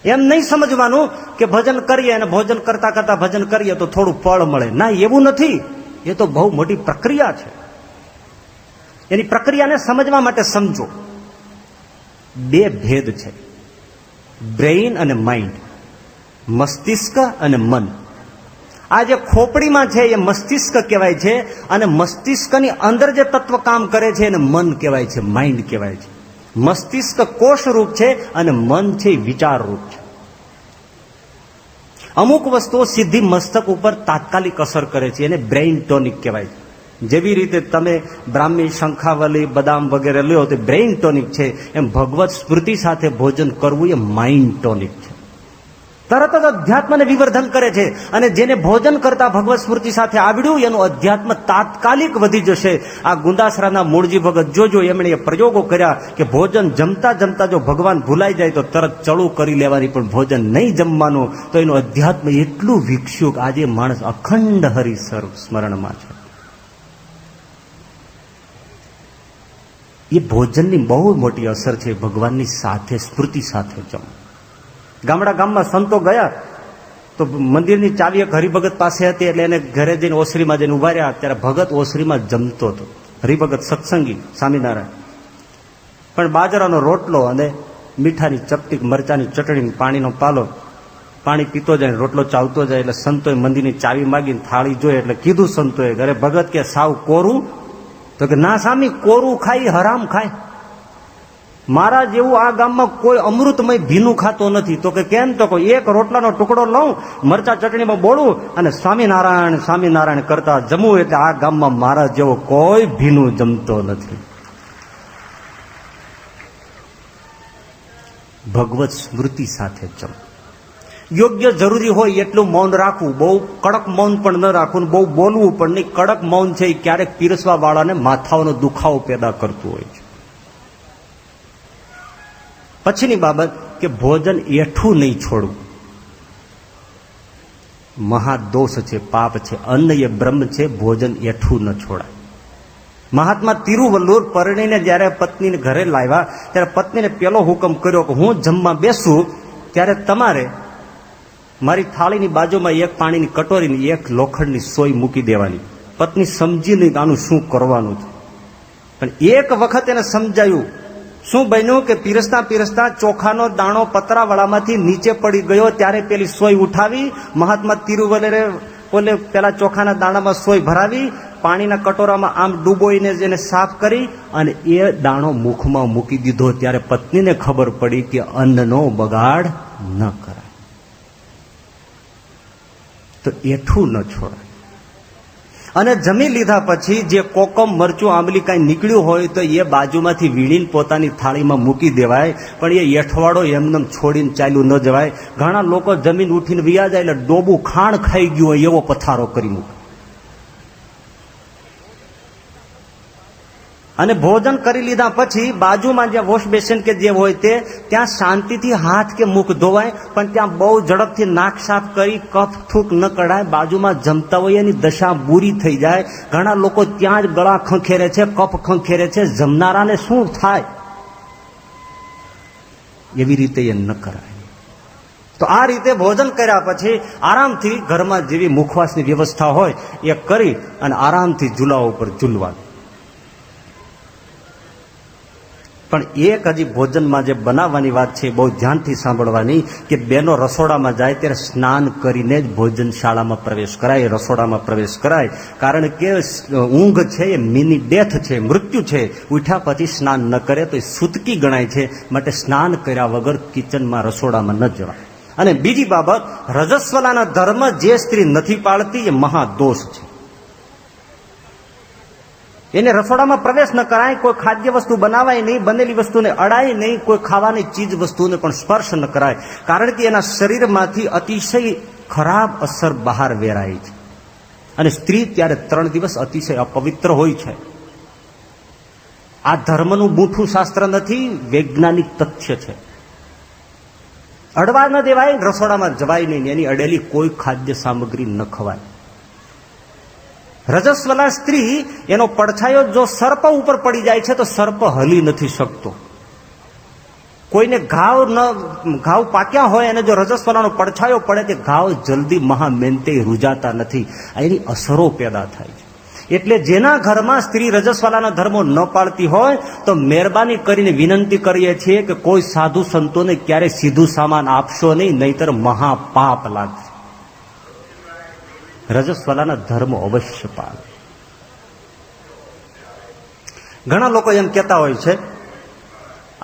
એમ નહીં સમજવાનું કે ભજન કરીએ અને ભોજન કરતા કરતા ભજન કરીએ તો થોડું ફળ મળે. ના, એવું નથી. એ તો બહુ મોટી પ્રક્રિયા છે. એની પ્રક્રિયાને સમજવા માટે સમજો. 2 ભેદ છે, બ્રેઇન અને માઇન્ડ, મસ્તિષ્ક અને મન. આ જે ખોપડીમાં છે એ મસ્તિષ્ક કહેવાય છે, અને મસ્તિષ્કની અંદર જે તત્વ કામ કરે છે એને મન કહેવાય છે, માઇન્ડ કહેવાય છે. મસ્તિષ્ક કોષ રૂપ છે અને મન છે વિચાર રૂપ છે. અમુક વસ્તુઓ સીધી મસ્તક ઉપર તાત્કાલિક અસર કરે છે, એને બ્રેઇન ટોનિક કહેવાય છે. જેવી રીતે તમે બ્રાહ્મી, શંખાવલી, બદામ વગેરે લ્યો તો બ્રેઇન ટોનિક છે, એમ ભગવત સ્મૃતિ સાથે ભોજન કરવું એ માઇન્ડ ટોનિક છે. તરત જ અધ્યાત્મને વિવર્ધન કરે છે. અને જેને ભોજન કરતા ભગવત સ્મૃતિ સાથે આવડ્યું એનું અધ્યાત્મ તાત્કાલિક વધી જશે. આ ગુંદાસરાના મૂળજી ભગત જોજો, એમણે એ પ્રયોગો કર્યા કે ભોજન જમતા જમતા જો ભગવાન ભૂલાઈ જાય તો તરત ચડું કરી લેવાની, પણ ભોજન નહીં જમવાનું. તો એનું અધ્યાત્મ એટલું વિકસ્યું કે આજે માણસ અખંડ હરિસર સ્મરણમાં છે. એ ભોજનની બહુ મોટી અસર છે. ભગવાનની સાથે સ્મૃતિ સાથે જમવું. ગામમાં સંતો ગયા તો મંદિરની ચાવી એક હરિભગત પાસે હતી, એટલે એને ઘરે જઈને ઓસરીમાં જઈને ઉભા રહ્યા. ત્યારે ભગત ઓસરીમાં જમતો હતો. હરિભગત સત્સંગી, સ્વામિનારાયણ. પણ બાજરાનો રોટલો અને મીઠાની ચપટી, મરચાની ચટણી, પાણીનો પાલો, પાણી પીતો જાય, રોટલો ચાવતો જાય. એટલે સંતોએ મંદિરની ચાવી માગીને થાળી જોઈ એટલે કીધું સંતોએ, અરે ભગત કે સાવ કોરું? તો કે ના સ્વામી, કોરું ખાઈ હરામ ખાય. મારા જેવું આ ગામમાં કોઈ અમૃતમય ભીનું ખાતો નથી. તો કે કેમ? તો એક રોટલાનો ટુકડો લઉં, મરચા ચટણીમાં બોળું અને સ્વામિનારાયણ સ્વામિનારાયણ કરતા જમવું, એટલે આ ગામમાં મારા જેવો કોઈ ભીનું જમતો નથી. ભગવત સ્મૃતિ સાથે જમ. યોગ્ય જરૂરી હોય એટલું મૌન રાખવું. બહુ કડક મૌન પણ ન રાખવું, બહુ બોલવું પણ નહીં. કડક મૌન છે એ ક્યારેક પીરસવા વાળાને માથાઓનો દુખાવો પેદા કરતું હોય છે. પછીની બાબત કે ભોજન એઠું નહીં છોડવું. મહાદોષ છે, પાપ છે. અન્ન એ બ્રહ્મ છે, ભોજન એઠું ન છોડાય. મહાત્મા તિરુવલ્લુર પરણીને જયારે પત્નીને ઘરે લાવ્યા ત્યારે પત્નીને પેલો હુકમ કર્યો કે હું જમવા બેસું ત્યારે તમારે મારી થાળીની બાજુમાં એક પાણીની કટોરીની એક લોખંડની સોય મૂકી દેવાની. પત્ની સમજી નહીં કે આનું શું કરવાનું છે, પણ એક વખત એને સમજાયું. શું બન્યું કે પીરસતા પીરસતા ચોખાનો દાણો પતરાવાળામાંથી નીચે પડી ગયો, ત્યારે પેલી સોય ઉઠાવી. મહાત્મા તિરુવલ્લુરે ઓલે પેલા ચોખાના દાણામાં સોય ભરાવી, પાણીના કટોરામાં આમ ડૂબોઈને એને સાફ કરી અને એ દાણો મુખમાં મૂકી દીધો. ત્યારે પત્નીને ખબર પડી કે અન્નનો બગાડ ન કરાય. તો એઠું ન છોડાય. અને જમી લીધા પછી જે કોકમ, મરચું, આંબલી કાંઈ નીકળ્યું હોય તો એ બાજુમાંથી વીણીને પોતાની થાળીમાં મૂકી દેવાય. પણ એ એઠવાડો એમને છોડીને ચાલ્યું ન જવાય. ઘણા લોકો જમીન ઉઠીને વિયા જાય એટલે ડોબું ખાણ ખાઈ ગયું હોય એવો પથારો કરી મૂકે. અને ભોજન કરી લીધા પછી બાજુમાં જે વોશ બેસિન કે જે હોય તે ત્યાં શાંતિથી હાથ કે મુખ ધોવાય, પણ ત્યાં બહુ ઝડપથી નાક સાફ કરી કફ થૂક ન કઢાય. બાજુમાં જમતા હોય એની દશા બુરી થઈ જાય. ઘણા લોકો ત્યાં જ ગળા ખંખેરે છે, કફ ખંખેરે છે. જમનારાને શું થાય? એવી રીતે એ ન કરાય. તો આ રીતે ભોજન કર્યા પછી આરામથી ઘરમાં જેવી મુખવાસની વ્યવસ્થા હોય એ કરી અને આરામથી ઝૂલા ઉપર ઝૂલવાનું. પણ એક હજી ભોજનમાં જે બનાવવાની વાત છે બહુ ધ્યાનથી સાંભળવાની, કે બેનો રસોડામાં જાય ત્યારે સ્નાન કરીને જ ભોજનશાળામાં પ્રવેશ કરાય, રસોડામાં પ્રવેશ કરાય. કારણ કે ઊંઘ છે એ મિની ડેથ છે, મૃત્યુ છે. ઉઠ્યા પછી સ્નાન ન કરે તો એ સૂતકી ગણાય છે. માટે સ્નાન કર્યા વગર કિચનમાં રસોડામાં ન જવાય. અને બીજી બાબત, રજસ્વલાના ધર્મ જે સ્ત્રી નથી પાળતી એ મહાદોષ છે. એને રસોડામાં પ્રવેશ ન કરાય, કોઈ ખાદ્ય વસ્તુ બનાવાય નહીં, બનેલી વસ્તુને અડાય નહીં, કોઈ ખાવાની ચીજ વસ્તુને પણ સ્પર્શ ન કરાય. કારણ કે એના શરીરમાંથી અતિશય ખરાબ અસર બહાર વેરાય છે. અને સ્ત્રી ત્યારે 3 દિવસ અતિશય અપવિત્ર હોય છે. આ ધર્મનું બૂઠું શાસ્ત્ર નથી, વૈજ્ઞાનિક તથ્ય છે. અડવા ન દેવાય, રસોડામાં જવાય નહીં, એની અડેલી કોઈ ખાદ્ય સામગ્રી ન ખવાય. રજસ્વલા સ્ત્રી, એનો પડછાયો જો સર્પ ઉપર પડી જાય છે તો સર્પ હલી નથી શકતો. કોઈને ઘાવ પાક્યા હોય અને જો રજસ્વલાનો પડછાયો પડે તે ઘાવ જલ્દી મહામેનતે રૂજાતા નથી. એની અસરો પેદા થાય છે. એટલે જેના ઘરમાં સ્ત્રી રજસ્વલાના ધર્મો ન પાળતી હોય તો મહેરબાની કરીને વિનંતી કરીએ છીએ કે કોઈ સાધુ સંતોને ક્યારે સીધું સામાન આપશો નહીં, નહીતર મહાપાપ લાગશે. રજસ્વલાના ધર્મ અવશ્ય પાળે. ઘણા લોકો એમ કહેતા હોય છે,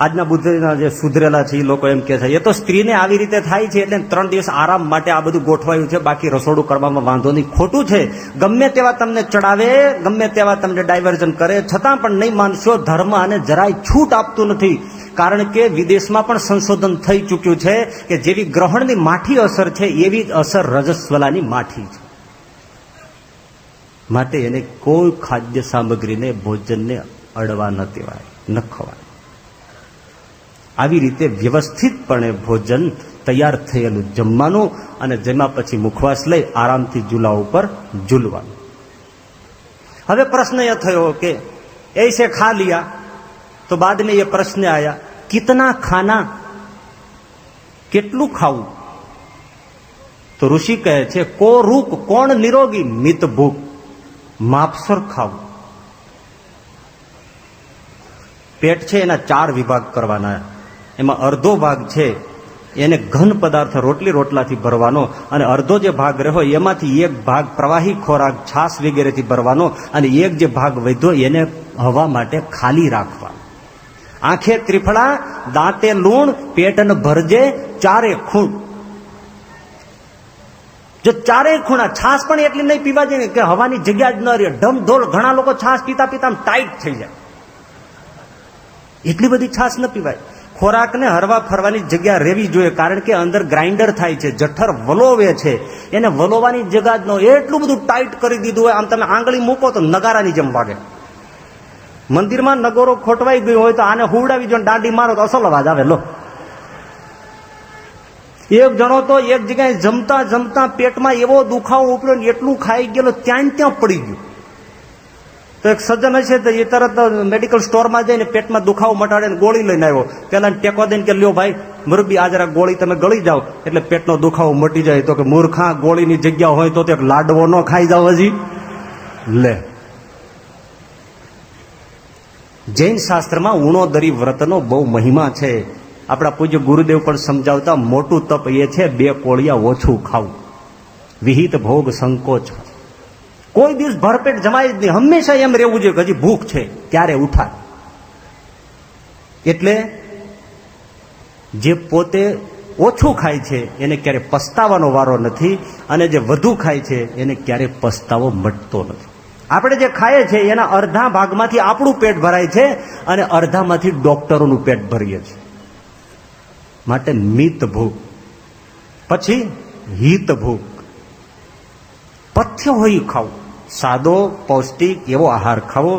આજના બુદ્ધિના જે સુધરેલા છે એ લોકો એમ કહે છે એ તો સ્ત્રીને આવી રીતે થાય છે એટલે 3 દિવસ આરામ માટે આ બધું ગોઠવાયું છે, બાકી રસોડું કરવામાં વાંધો નહીં. ખોટું છે. ગમે તેવા તમને ચડાવે, ગમે તેવા તમને ડાયવર્ઝન કરે, છતાં પણ નહીં માનશો, ધર્મ આને જરાય છૂટ આપતું નથી. કારણ કે વિદેશમાં પણ સંશોધન થઈ ચૂક્યું છે કે જેવી ગ્રહણની માઠી અસર છે એવી જ અસર રજસ્વલાની માઠી છે. માટે એને કોઈ ખાદ્ય સામગ્રીને, ભોજનને અડવા ન દેવાય, ન ખવાય. આવી રીતે વ્યવસ્થિતપણે ભોજન તૈયાર થયેલું જમવાનું અને જેમાં પછી મુખવાસ લઈ આરામથી ઝૂલા ઉપર ઝૂલવાનું. હવે પ્રશ્ન એ થયો કે ऐसे खा लिया तो बाद में ये प्रश्न आया कितना खाना, કેટલું ખાવું? તો ઋષિ કહે છે કો રૂક કોણ નિરોગી મિત ભૂખ, માપસર ખાવું. પેટ છે એના 4 વિભાગ કરવાના. એમાં અડધો ભાગ છે એને ઘન પદાર્થ રોટલી રોટલાથી ભરવાનો, અને અડધો જે ભાગ રહ્યો એમાંથી એક ભાગ પ્રવાહી ખોરાક છાશ વગેરેથી ભરવાનો, અને એક જે ભાગ વધ્યો એને હવા માટે ખાલી રાખવાનો. આંખે ત્રિફળા, દાંતે લૂણ, પેટને ભરજે 4 ખૂણ. જો 4 ખૂણા, છાશ પણ એટલી નહીં પીવા જોઈએ કે હવાની જગ્યા જ ન રહે, ઢમઢોલ. ઘણા લોકો છાશ પીતા પીતા ટાઈટ થઈ જાય, એટલી બધી છાશ ન પીવાય. ખોરાકને હરવા ફરવાની જગ્યા રહેવી જોઈએ, કારણ કે અંદર ગ્રાઇન્ડર થાય છે, જઠર વલોવે છે, એને વલોવાની જગ્યા જ ન હોય. એટલું બધું ટાઈટ કરી દીધું હોય, આમ તમે આંગળી મૂકો તો નગારાની જેમ વાગે. મંદિરમાં નગોરો ખોટવાઈ ગયો હોય તો આને હુવડાવી જો દાંડી મારો તો અસલ અવાજ આવે. લો, એક જણો તો એક જગ્યાએ જમતા જમતા પેટમાં એવો દુખાવો ઉપડ્યો, એટલું ખાઈ ગયેલો ત્યાં પડી ગયું. તો એક સજ્જન હશે તો એ તરત મેડિકલ સ્ટોરમાં જઈને પેટમાં દુખાવો મટાડે ગોળી લઈને આવ્યો. પેલા ટેકો દઈને કે લ્યો ભાઈ મુરબી આ જરા ગોળી તમે ગળી જાઓ એટલે પેટનો દુખાવો મટી જાય. તો કે મૂર્ખા, ગોળીની જગ્યા હોય તો એક લાડવો ન ખાઈ જાવ હજી. લે, જૈન શાસ્ત્રમાં ઉણોદરી વ્રતનો બહુ મહિમા છે. આપણા પૂજ્ય ગુરુદેવ પણ સમજાવતા, મોટું તપ એ છે 2 કોળિયા ઓછું ખાવું, વિહિત ભોગ સંકોચ. કોઈ દિવસ ભરપેટ જમાય જ નહીં, હંમેશા એમ રહેવું જોઈએ કે હજી ભૂખ છે ત્યારે ઉઠાય. એટલે જે પોતે ઓછું ખાય છે એને ક્યારે પસ્તાવાનો વારો નથી, અને જે વધુ ખાય છે એને ક્યારે પસ્તાવો મટતો નથી. આપણે જે ખાઈએ છીએ એના અડધા ભાગમાંથી આપણું પેટ ભરાય છે અને અડધામાંથી ડોક્ટરોનું પેટ ભરીએ છીએ. માટે મિત ભૂખ, પછી હિત ભૂખ. પથ્ય હોય ખાવું, સાદો પૌષ્ટિક એવો આહાર ખાવો.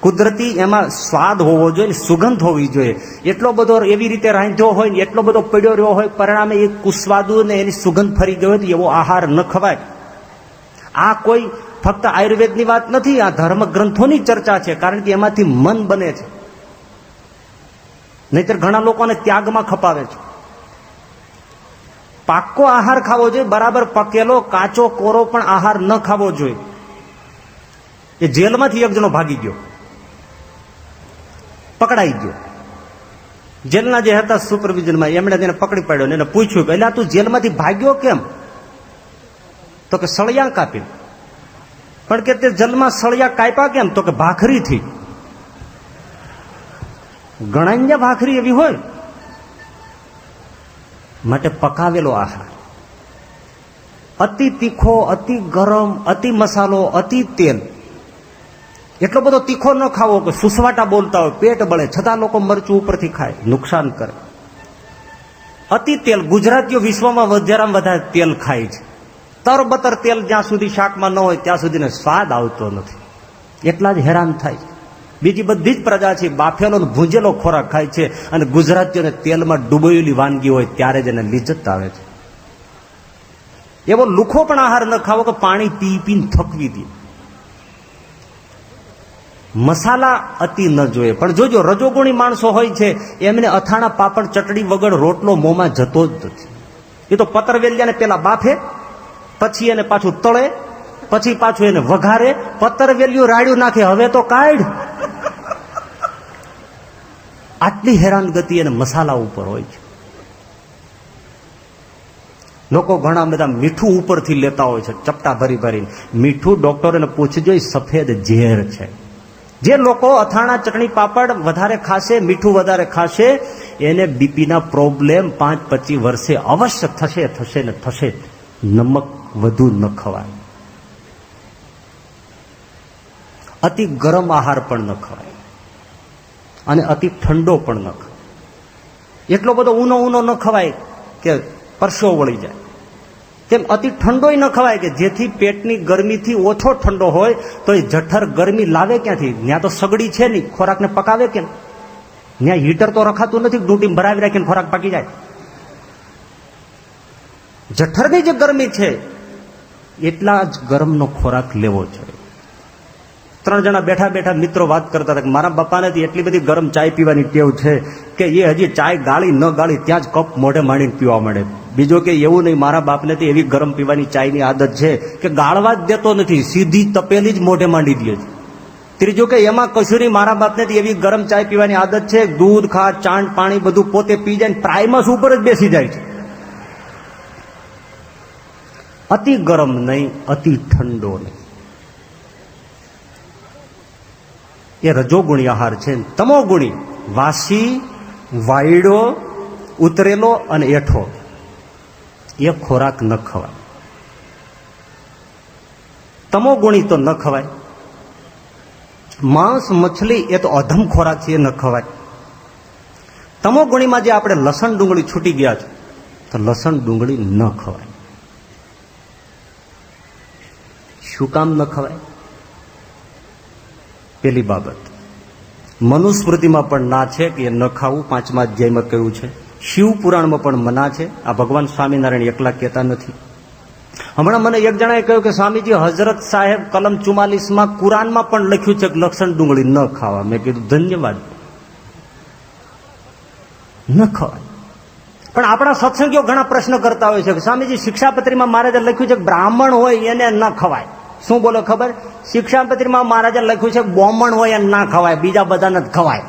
કુદરતી એમાં સ્વાદ હોવો જોઈએ, સુગંધ હોવી જોઈએ. એટલો બધો એવી રીતે રાંધ્યો હોય ને એટલો બધો પડ્યો રહ્યો હોય, પરિણામે એ કુસ્વાદુ ને એની સુગંધ ફરી ગયો હોય એવો આહાર ન ખવાય. આ કોઈ ફક્ત આયુર્વેદની વાત નથી, આ ધર્મ ગ્રંથોની ચર્ચા છે, કારણ કે એમાંથી મન બને છે. નહીતર ઘણા લોકોને ત્યાગમાં ખપાવે છે. પાક્કો આહાર ખાવો જોઈએ, બરાબર પકેલો કાચો કોરો પણ આહાર ન ખાવો જોઈએ. એ જેલમાંથી એક જણો ભાગી ગયો, પકડાઈ ગયો. જેલના જે હતા સુપરવિઝનમાં એમણે તેને પકડી પાડ્યો ને એને પૂછ્યું કે એટલે તું જેલમાંથી ભાગ્યો કેમ? તો કે સળિયા કાપી. પણ કે તે જેલમાં સળિયા કાપ્યા કેમ? તો કે ભાખરીથી. ગણાન્ય ભાખરી એવી હોય માટે પકાવેલો આહાર, અતિ તીખો, અતિ ગરમ, અતિ મસાલો, અતિ તેલ, એટલો બધો તીખો ન ખાવો કે સુસવાટા બોલતા હોય, પેટ બળે, છતાં લોકો મરચું ઉપરથી ખાય, નુકસાન કરે. અતિ તેલ, ગુજરાતીઓ વિશ્વમાં વધારેમાં વધારે તેલ ખાય છે. તરબતર તેલ જ્યાં સુધી શાકમાં ન હોય ત્યાં સુધીને સ્વાદ આવતો નથી, એટલા જ હેરાન થાય છે. બીજી બધી જ પ્રજા છે બાફેલો ને ભૂંજેલો ખોરાક ખાય છે, અને ગુજરાતીઓને તેલમાં ડૂબેલી વાનગી હોય ત્યારે જ એને લિજ્જત આવે છે. એવો લુખો પણ આહાર ન ખાવો કે પાણી પી પીને થકવી દે. મસાલા અતિ ન જોઈએ. પણ જોજો, રજોગુણી માણસો હોય છે એમને અથાણા પાપડ ચટણી વગર રોટલો મોંમાં જતો જ નથી. એ તો પતરવેલિયાને પેલા બાફે, પછી એને પાછું તળે, પછી પાછું એને વઘારે, પતરવેલિયું રાડ્યું નાખે, હવે તો કાઢ. આટલી હેરાન ગતિ એને મસાલા ઉપર હોય છે. લોકો ઘણા બધા મીઠું ઉપરથી લેતા હોય છે, ચપટા ભરી ભરીને. મીઠું ડોક્ટરોને પૂછજો, એ સફેદ ઝેર છે. જે લોકો અથાણા ચટણી પાપડ વધારે ખાશે, મીઠું વધારે ખાશે, એને બીપીના પ્રોબ્લેમ 5-25 વર્ષે અવશ્ય થશે ને થશે. નમક વધુ ન ખવાય. અતિ ગરમ આહાર પણ ન ખવાય અને અતિ ઠંડો પણ ન ખવાય. એટલો બધો ઊનો ન ખવાય કે પરસો વળી જાય. તેમ અતિ ઠંડોય ન ખવાય કે જેથી પેટની ગરમીથી ઓછો ઠંડો હોય. તો એ જઠર ગરમી લાવે ક્યાંથી? ત્યાં તો સગડી છે નહીં, ખોરાકને પકાવે કેમ? ત્યાં હીટર તો રખાતું નથી, ડૂંટી ભરાવી રાખીને ખોરાક પાકી જાય. જઠરની જે ગરમી છે એટલા જ ગરમનો ખોરાક લેવો જોઈએ. 3 જણા બેઠા બેઠા મિત્રો વાત કરતા હતા કે મારા બાપાને એટલી બધી ગરમ ચાય પીવાની ટેવ છે કે એ હજી ચાય ગાળી ન ગાળી ત્યાં જ કપ મોઢે માંડીને પીવા મળે. બીજો કે એવું નહીં, મારા બાપને તો એવી ગરમ પીવાની ચાયની આદત છે કે ગાળવા જ દેતો નથી, સીધી તપેલી જ મોઢે માંડી દે છે. ત્રીજો કે એમાં કશું નહીં, મારા બાપને તો એવી ગરમ ચાય પીવાની આદત છે, દૂધ ખા ચાંદ પાણી બધું પોતે પી જાય, પ્રાઇમસ ઉપર જ બેસી જાય છે. અતિ ગરમ નહીં, અતિ ઠંડો નહીં, એ રજોગુણી આહાર છે. તમોગુણી વાસી, વાયડો, ઉતરેલો અને એઠો એ ખોરાક ન ખવાય. તમોગુણી તો ન ખવાય. માંસ મછલી એ તો અધમ ખોરાક છે, એ ન ખવાય. તમોગુણીમાં જે આપણે લસણ ડુંગળી છૂટી ગયા છે, તો લસણ ડુંગળી ન ખવાય. શું કામ ન ખવાય? પેલી બાબત મનુસ્મૃતિમાં પણ ના છે કે એ ન ખાવું, 5મા અધ્યાયમાં કહ્યું છે. શિવ પુરાણમાં પણ મના છે. આ ભગવાન સ્વામિનારાયણ એકલા કહેતા નથી. હમણાં મને એક જણાએ કહ્યું કે સ્વામીજી, હઝરત સાહેબ કલમ 44માં કુરાનમાં પણ લખ્યું છે કે લસણ ડુંગળી ન ખાવા. મેં કીધું ધન્યવાદ, ન ખવાય. પણ આપણા સત્સંગીઓ ઘણા પ્રશ્ન કરતા હોય છે કે સ્વામીજી, શિક્ષાપત્રીમાં મહારાજે લખ્યું છે કે બ્રાહ્મણ હોય એને ન ખવાય. શું બોલો ખબર? શિક્ષાપત્રીમાં મહારાજે લખ્યું છે બ્રાહ્મણ હોય એને ના ખવાય, બીજા બધાને જ ખવાય.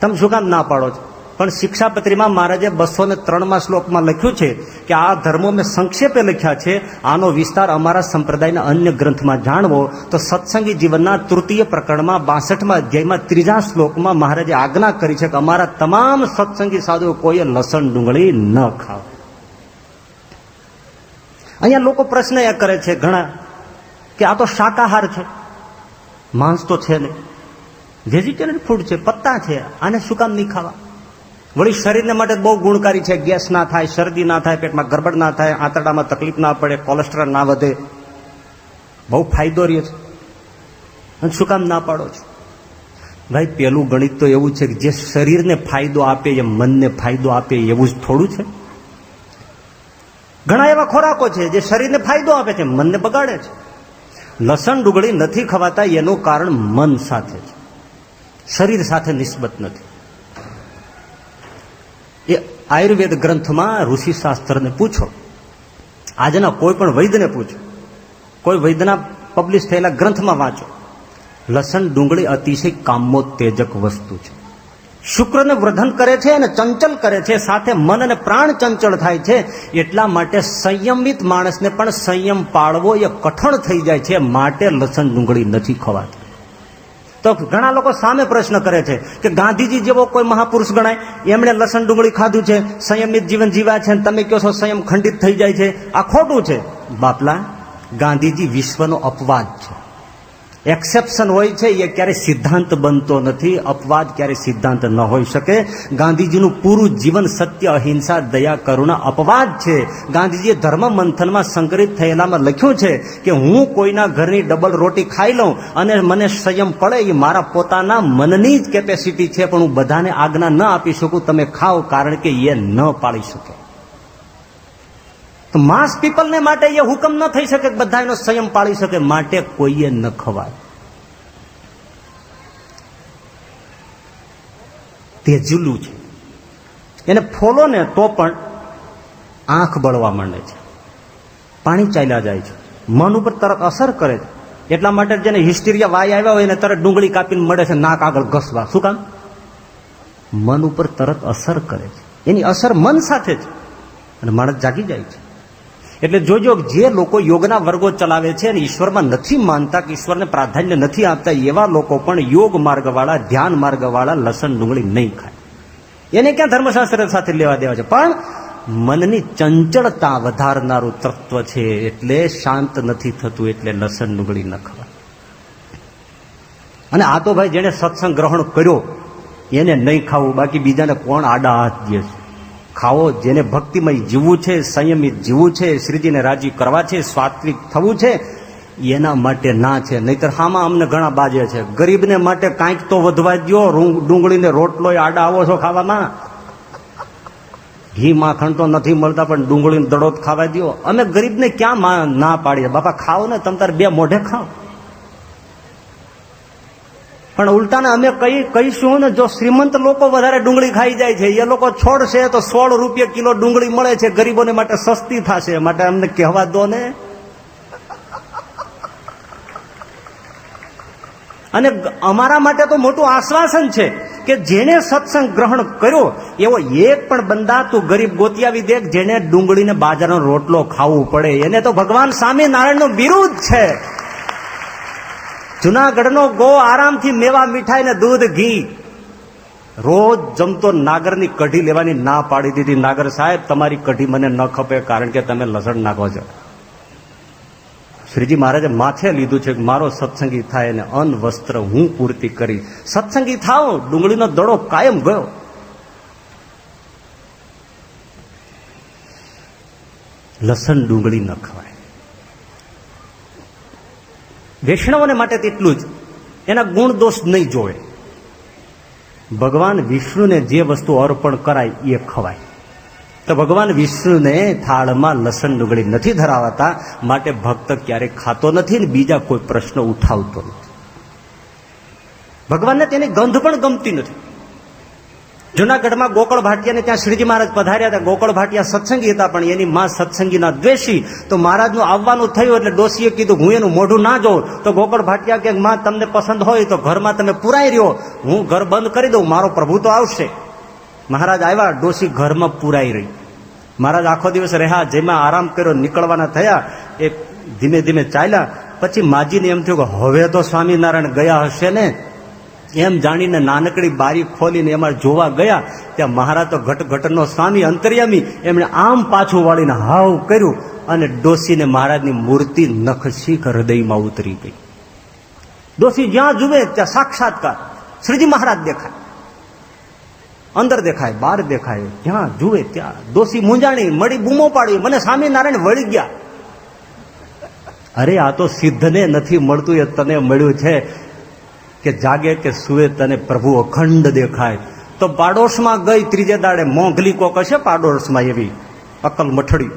તમે શું કામ ના પાડો છો? પણ શિક્ષાપત્રીમાં મહારાજે 203માં શ્લોકમાં લખ્યું છે કે આ ધર્મો મેં સંક્ષેપે લખ્યા છે, આનો વિસ્તાર અમારા સંપ્રદાયના અન્ય ગ્રંથમાં જાણવો. તો સત્સંગી જીવનના 3ય પ્રકરણમાં 62મા અધ્યાયમાં 3જા શ્લોકમાં મહારાજે આજ્ઞા કરી છે કે અમારા તમામ સત્સંગી સાધુઓ કોઈએ લસણ ડુંગળી ન ખાવ. અહીંયા લોકો પ્રશ્ન એ કરે છે ઘણા કે આ તો શાકાહાર છે, માંસ તો છે નહીં, વેજીટેરિયન ફૂડ છે, પત્તા છે, આને શું કામ નહીં ખાવા? વળી શરીરને માટે બહુ ગુણકારી છે, ગેસ ના થાય, શરદી ના થાય, પેટમાં ગરબડ ના થાય, આંતરડામાં તકલીફ ના પડે, કોલેસ્ટ્રોલ ના વધે, બહુ ફાયદો રહે છે, અને શું કામ ના પાડો છો? ભાઈ, પેલું ગણિત તો એવું છે કે જે શરીરને ફાયદો આપે એ મનને ફાયદો આપે એવું જ થોડું છે. ઘણા એવા ખોરાકો છે જે શરીરને ફાયદો આપે છે, મનને બગાડે છે. લસણ ડુંગળી નથી ખવાતા એનું કારણ મન સાથે છે, શરીર સાથે નિસ્બત નથી. એ આયુર્વેદ ગ્રંથમાં ઋષિશાસ્ત્રને પૂછો, આજના કોઈ પણ વૈદ્યને પૂછો, કોઈ વૈદ્યના પબ્લિશ થયેલા ગ્રંથમાં વાંચો, લસણ ડુંગળી અતિશય કામોત્તેજક વસ્તુ છે. શુક્રને વર્ધન કરે છે અને ચંચલ કરે છે, સાથે મન અને પ્રાણ ચંચળ થાય છે. એટલા માટે સંયમિત માણસને પણ સંયમ પાળવો એ કઠણ થઈ જાય છે. માટે લસણ ડુંગળી નથી ખવાતી. તો ઘણા લોકો સામે પ્રશ્ન કરે છે કે ગાંધીજી જેવો કોઈ મહાપુરુષ ગણાય, એમણે લસણ ડુંગળી ખાધું છે, સંયમિત જીવન જીવ્યા છે, તમે કહો છો સંયમ ખંડિત થઈ જાય છે. આ ખોટું છે બાપલા. ગાંધીજી વિશ્વનો અપવાદ છે. એક્સેપ્શન હોય છે એ ક્યારેય સિદ્ધાંત બનતો નથી. અપવાદ ક્યારેય સિદ્ધાંત ન હોઈ શકે. ગાંધીજીનું પૂરું જીવન સત્ય, અહિંસા, દયા, કરુણા અપવાદ છે. ગાંધીજીએ ધર્મ મંથનમાં સંગ્રહિત થયેલામાં લખ્યું છે કે હું કોઈના ઘરની ડબલ રોટી ખાઈ લઉં અને મને સંયમ પડે એ મારા પોતાના મનની જ કેપેસિટી છે, પણ હું બધાને આજ્ઞા ન આપી શકું તમે ખાઓ, કારણ કે એ ન પાળી શકે. તો માસ પીપલને માટે એ હુકમ ન થઈ શકે કે બધા એનો સંયમ પાળી શકે, માટે કોઈએ ન ખવાય. તેજુલું છે, એને ફોલો ને તો પણ આંખ બળવા માંડે છે, પાણી ચાલ્યા જાય છે, મન ઉપર તરત અસર કરે છે. એટલા માટે જેને હિસ્ટીરિયા વાય આવ્યા હોય એને તરત ડુંગળી કાપીને મળે છે નાક આગળ ઘસવા. શું કામ? મન ઉપર તરત અસર કરે છે. એની અસર મન સાથે છે અને માણસ જાગી જાય છે. એટલે જોજો, જે લોકો યોગના વર્ગો ચલાવે છે અને ઈશ્વરમાં નથી માનતા, કે ઈશ્વરને પ્રાધાન્ય નથી આપતા, એવા લોકો પણ યોગ માર્ગવાળા, ધ્યાન માર્ગવાળા લસણ ડુંગળી નહીં ખાય. એને ક્યાં ધર્મશાસ્ત્ર સાથે લેવા દેવા છે? પણ મનની ચંચળતા વધારનારું તત્વ છે, એટલે શાંત નથી થતું, એટલે લસણ ડુંગળી ન ખવાય. અને આ તો ભાઈ જેને સત્સંગ ગ્રહણ કર્યો એને નહીં ખાવું, બાકી બીજાને કોણ આડા હાથ દે છે? ખાવો. જેને ભક્તિમય જીવવું છે, સંયમિત જીવવું છે, શ્રીજીને રાજી કરવા છે, સાત્વિક થવું છે, એના માટે ના છે. નહીતર હામાં અમને ઘણા બાજે છે. ગરીબને માટે કાંઈક તો વધવા દો. ડુંગળીને રોટલો આડા આવો છો ખાવામાં. ઘી માખણ તો નથી મળતા, પણ ડુંગળીનો દડો ખાવા દો. અમે ગરીબને ક્યાં ના પાડીએ? બાપા ખાઓ ને, તમ તારે બે મોઢે ખાઓ. પણ ઉલટાને અમે કહીશું ને, જો શ્રીમંત લોકો વધારે ડુંગળી ખાઈ જાય છે, એ લોકો છોડશે તો 16 રૂપિયા કિલો ડુંગળી મળે છે, ગરીબોને માટે સસ્તી થશે. માટે અમને કહેવા દો ને. અને અમારા માટે તો મોટું આશ્વાસન છે કે જેને સત્સંગ ગ્રહણ કર્યો એવો એક પણ બંદા તું ગરીબ ગોતી આવી દેખ જેને ડુંગળીને બાજરાનો રોટલો ખાવું પડે. એને તો ભગવાન સ્વામિનારાયણનો વિરુદ્ધ છે. જુનાગઢનો ગો આરામથી મેવા, મીઠાઈ ને દૂધ, ઘી રોજ જમતો. નાગરની કઢી લેવાની ના પાડી દીધી. નાગર સાહેબ, તમારી કઢી મને ન ખપે, કારણ કે તમે લસણ નાખો છો. શ્રીજી મહારાજે માથે લીધું છે કે મારો સત્સંગી થાય અને અન્ન વસ્ત્ર હું પૂર્તિ કરી. સત્સંગી થાવ, ડુંગળીનો દડો કાયમ ગયો. લસણ ડુંગળી ન ખવાય. વૈષ્ણવોને માટે તેટલું જ, એના ગુણ દોષ નહીં જોવે. ભગવાન વિષ્ણુને જે વસ્તુ અર્પણ કરાય એ ખવાય. તો ભગવાન વિષ્ણુને થાળમાં લસણ ડુંગળી નથી ધરાવતા, માટે ભક્ત ક્યારેક ખાતો નથી ને બીજા કોઈ પ્રશ્ન ઉઠાવતો નથી. ભગવાનને તેની ગંધ પણ ગમતી નથી. જુનાગઢમાં ગોકળ ભાટિયાને ત્યાં શ્રીજી મહારાજ પધાર્યા હતા. ગોકળ ભાટિયા સત્સંગી હતા, પણ એની માં સત્સંગીના દ્વેષી. તો મહારાજનું આવવાનું થયું એટલે ડોશીએ કીધું હું એનું મોઢું ના જોઉં. તો ગોકળ ભાટિયા કે માં તમને પસંદ હોય તો ઘરમાં તમે પુરાઈ રહ્યો, હું ઘર બંધ કરી દઉં, મારો પ્રભુ તો આવશે. મહારાજ આવ્યા, ડોશી ઘરમાં પુરાઈ રહી. મહારાજ આખો દિવસ રહ્યા, જેમાં આરામ કર્યો, નીકળવાના થયા, એ ધીમે ધીમે ચાલ્યા. પછી માજીને એમ થયું કે હવે તો સ્વામિનારાયણ ગયા હશે ને, એમ જાણીને નાનકડી બારી ખોલીને એમાં જોવા ગયા. ત્યાં મહારાજ તો ઘટનો સ્વામી અંતર્યામી, એમણે આમ પાછું વાળીને હાવ કર્યું અને ડોશીને મહારાજની મૂર્તિ નખશીખ હૃદયમાં ઉતરી ગઈ. ડોશી જ્યાં જુએ ત્યાં સાક્ષાત્કાર શ્રીજી મહારાજ દેખાય, અંદર દેખાય, બહાર દેખાય, જ્યાં જુએ ત્યાં. ડોશી મૂંઝાણી, મળી બૂમો પાડી, મને સ્વામિનારાયણ વળી ગયા. અરે આ તો સિદ્ધને નથી મળતું, એ તને મળ્યું છે. કે જાગે કે સુવે તને પ્રભુ અખંડ દેખાય. તો પાડોશમાં ગઈ ત્રીજે દાડે, મોંઘલી કોક હશે પાડોશમાં, એવી અકલ મઠડી,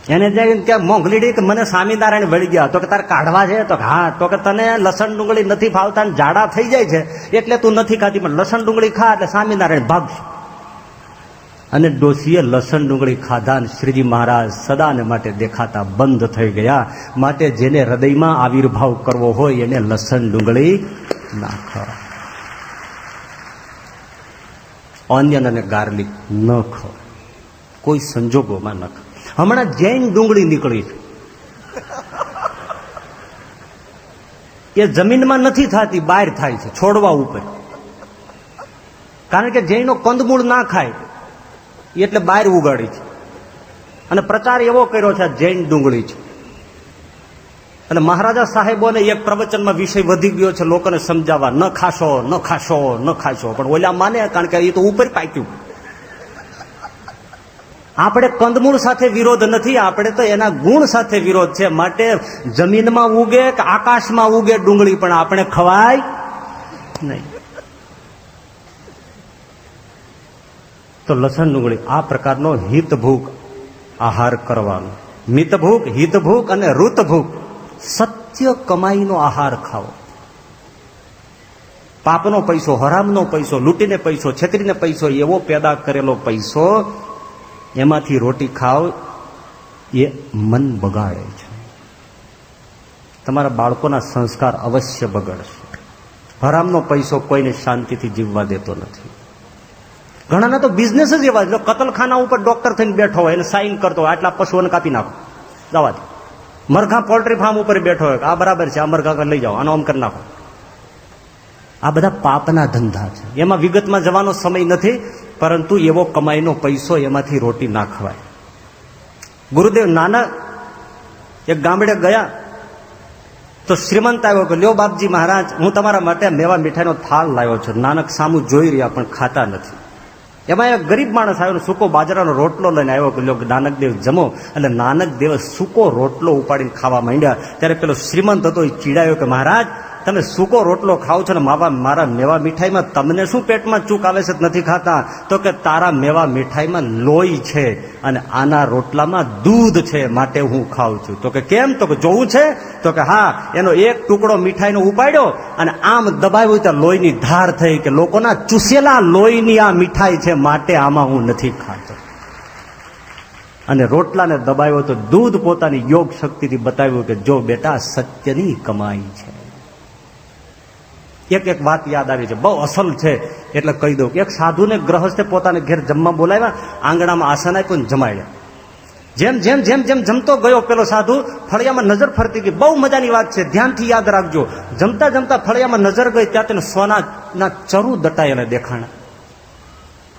એને જાય કે મોંઘલીડી કે મને સ્વામિનારાયણ વળી ગયા. તો કે તારે કાઢવા છે? તો હા. તો કે તને લસણ ડુંગળી નથી ફાવતા ને જાડા થઈ જાય છે એટલે તું નથી ખાતી, પણ લસણ ડુંગળી ખા એટલે સ્વામિનારાયણ ભાગશે. અને ડોશીએ લસણ ડુંગળી ખાધા. શ્રીજી મહારાજ સદાને માટે દેખાતા બંધ થઈ ગયા. માટે જેને હૃદયમાં આવિર્ભાવ કરવો હોય એને લસણ ડુંગળી ના ખવાય. ઓનિયન અને ગાર્લિક ન ખવાય, કોઈ સંજોગોમાં ન ખવાય. હમણાં જૈન ડુંગળી નીકળી છે, એ જમીનમાં નથી થતી, બહાર થાય છે છોડવા ઉપર. કારણ કે જૈનો કંદમૂળ ના ખાય એટલે બહાર ઉગાડી છે. અને પ્રચાર એવો કર્યો છે જૈન ડુંગળી છે. અને મહારાજા સાહેબોને એક પ્રવચનમાં વિષય વધી ગયો છે લોકોને સમજાવવા, ન ખાશો ન ખાશો ન ખાશો. પણ ઓલા માને, કારણ કે એ તો ઉપર પાક્યું. આપણે કંદમૂળ સાથે વિરોધ નથી, આપણે તો એના ગુણ સાથે વિરોધ છે. માટે જમીનમાં ઉગે કે આકાશમાં ઉગે ડુંગળી પણ આપણે ખવાય નહીં. તો લસણ ડુંગળી આ પ્રકારનો હિતભૂખ આહાર કરવાનો. મિતભૂખ, હિતભૂખ અને ઋતભૂખ સત્ય કમાઈનો આહાર ખાવો. પાપનો પૈસો, હરામનો પૈસો, લૂંટીને પૈસો, છેતરીને પૈસો, એવો પેદા કરેલો પૈસો, એમાંથી રોટી ખાઓ એ મન બગાડે છે. તમારા બાળકોના સંસ્કાર અવશ્ય બગડશે. હરામનો પૈસો કોઈને શાંતિથી જીવવા દેતો નથી. ઘણાના તો બિઝનેસ જ એવા, જો કતલખાના ઉપર ડોક્ટર થઈને બેઠો હોય, એને સાઇન કરતો હોય, આટલા પશુઓને કાપી નાખો, જવા દે. મરઘા પોલ્ટ્રી ફાર્મ ઉપર બેઠો હોય, આ બરાબર છે, આ મરઘા લઈ જાઓ, આનો આમ કરી નાખો. આ બધા પાપના ધંધા છે. એમાં વિગતમાં જવાનો સમય નથી, પરંતુ એવો કમાઈનો પૈસો, એમાંથી રોટી ના ખવાય. ગુરુદેવ નાનક એક ગામડે ગયા તો શ્રીમંત આવ્યો કે લ્યો બાપજી મહારાજ, હું તમારા માટે મેવા મીઠાઈનો થાળ લાવ્યો છું. નાનક સામું જોઈ રહ્યા પણ ખાતા નથી. એમાં એક ગરીબ માણસ આવ્યો, સૂકો બાજરાનો રોટલો લઈને આવ્યો કે લ્યો નાનકદેવ જમો. એટલે નાનકદેવ સૂકો રોટલો ઉપાડીને ખાવા માંડ્યા. ત્યારે પેલો શ્રીમંત હતો એ ચીડાયો કે મહારાજ, તમે સૂકો રોટલો ખાવ છો ને મારા મેવા મીઠાઈમાં તમને શું પેટમાં ચૂક આવે છે નથી ખાતા? તો કે તારા મેવા મીઠાઈમાં લોહી છે અને આના રોટલામાં દૂધ છે, માટે હું ખાઉં છું. તો કે કેમ? તો કે જોવું છે? તો કે હા. એનો એક ટુકડો મીઠાઈનો ઉપાડ્યો અને આમ દબાવ્યું ત્યાં લોહીની ધાર થઈ કે લોકોના ચૂસેલા લોહીની આ મીઠાઈ છે, માટે આમાં હું નથી ખાતો. અને રોટલાને દબાવ્યો તો દૂધ પોતાની યોગ શક્તિથી બતાવ્યું કે જો બેટા, સત્યની કમાઈ છે. એક વાત યાદ આવી છે, બહુ અસલ છે એટલે કહી દઉં. એક સાધુને ગ્રહસ્થે પોતાને ઘેર જમવા બોલાવ્યા, આંગણામાં આસન આપ્યું ને જમાડ્યા. જેમ જેમ જેમ જેમ જમતો ગયો પેલો સાધુ, ફળિયામાં નજર ફરતી ગઈ. બહુ મજાની વાત છે, ધ્યાનથી યાદ રાખજો. જમતા જમતા ફળિયામાં નજર ગઈ, ત્યાં તેને સોનાના ચરુ દટાયેલા દેખાણા.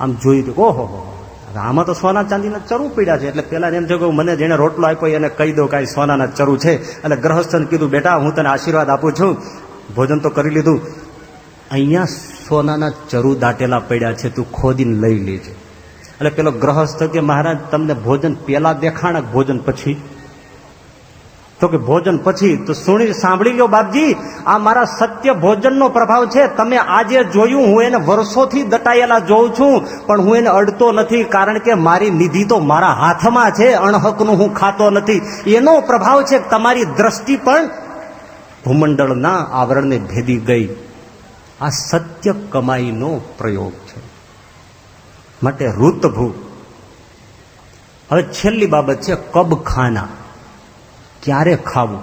આમ જોયું તો ઓહો, આમાં તો સોના ચાંદીના ચરુ પીડ્યા છે. એટલે પેલા એમ થયું કે મને જેને રોટલો આપ્યો એને કહી દો કે સોનાના ચરુ છે. એટલે ગ્રહસ્થને કીધું, બેટા હું તને આશીર્વાદ આપું છું, ભોજન તો કરી લીધું, અહીંયા સોનાના ચરુ દાટેલા પડ્યા છે, તું ખોદીને લઈ લેજે. એટલે પેલો ગ્રહસ્થ કે મહારાજ તમને ભોજન પેલા દેખાણા, ભોજન પછી? તો કે ભોજન પછી. તો સાંભળી લો બાપજી, આ મારા સત્ય ભોજનનો પ્રભાવ છે. તમે આજે જોયું, હું એને વર્ષોથી દટાયેલા જોઉં છું, પણ હું એને અડતો નથી, કારણ કે મારી નિધિ તો મારા હાથમાં છે, અણહકનું હું ખાતો નથી. એનો પ્રભાવ છે. તમારી દ્રષ્ટિ પણ ભૂમંડળના આવરણને ભેદી ગઈ. આ સત્ય કમાઈનો પ્રયોગ છે. માટે ઋતભૂખ. હવે છેલ્લી બાબત છે કબ ખાના. ક્યારે ખાવું?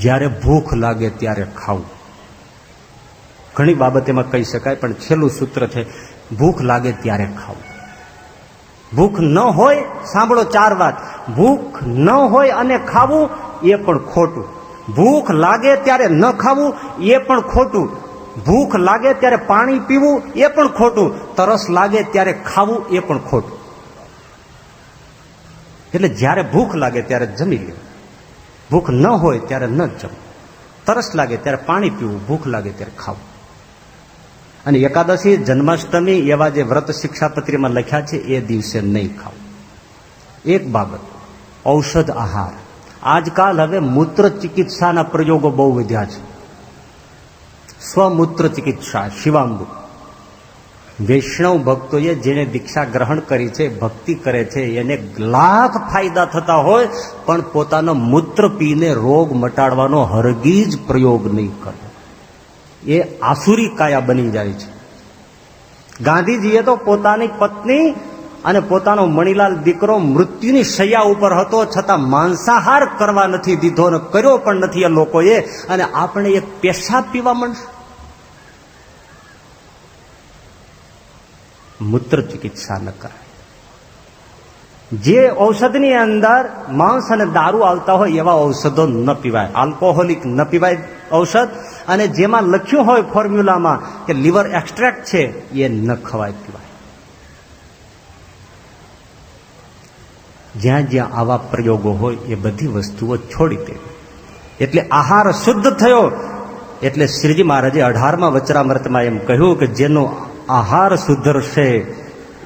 જ્યારે ભૂખ લાગે ત્યારે ખાવું. ઘણી બાબત એમાં કહી શકાય, પણ છેલ્લું સૂત્ર છે ભૂખ લાગે ત્યારે ખાવું. ભૂખ ન હોય, સાંભળો 4 વાત. ભૂખ ન હોય અને ખાવું એ પણ ખોટું. ભૂખ લાગે ત્યારે ન ખાવું એ પણ ખોટું. ભૂખ લાગે ત્યારે પાણી પીવું એ પણ ખોટું. તરસ લાગે ત્યારે ખાવું એ પણ ખોટું. એટલે જ્યારે ભૂખ લાગે ત્યારે જમી લેવું, ભૂખ ન હોય ત્યારે ન જમવું. તરસ લાગે ત્યારે પાણી પીવું, ભૂખ લાગે ત્યારે ખાવું. અને એકાદશી, જન્માષ્ટમી એવા જે વ્રત શિક્ષાપત્રીમાં લખ્યા છે એ દિવસે નહીં ખાવું. એક બાબત, ઔષધ આહાર. આજકાલ હવે મૂત્ર ચિકિત્સાના પ્રયોગો બહુ વધ્યા છે. સ્વમૂત્ર ચિકિત્સા, શિવાંબુ. વૈષ્ણવ ભક્તોએ જેને દીક્ષા ગ્રહણ કરી છે, ભક્તિ કરે છે, એને લાખ ફાયદા થતા હોય, પણ પોતાનો મૂત્ર પીને રોગ મટાડવાનો હરગીજ પ્રયોગ નહીં કરે. એ આસુરી કાયા બની જાય છે. ગાંધીજીએ તો પોતાની પત્ની અને પોતાનો મણીલાલ દીકરો મૃત્યુની શૈયા ઉપર હતો છતાં માંસાહાર કરવા નથી દીધો અને કર્યો પણ નથી એ લોકોએ, અને આપણે એક પેશાબ પીવા માંડશે. મૂત્ર ચિકિત્સા ન કરાય. જે ઔષધની અંદર માંસ અને દારૂ આવતા હોય એવા ઔષધો ન પીવાય. આલ્કોહોલિક ન પીવાય ઔષધ, અને જેમાં લખ્યું હોય ફોર્મ્યુલામાં કે લીવર એક્સ્ટ્રેક્ટ છે એ ન ખવાય પીવાય. જ્યાં જ્યાં આવા પ્રયોગો હોય એ બધી વસ્તુઓ છોડી દેવી. એટલે આહાર શુદ્ધ થયો એટલે શ્રીજી મહારાજે 18મા વચરામૃતમાં એમ કહ્યું કે જેનો આહાર સુધરશે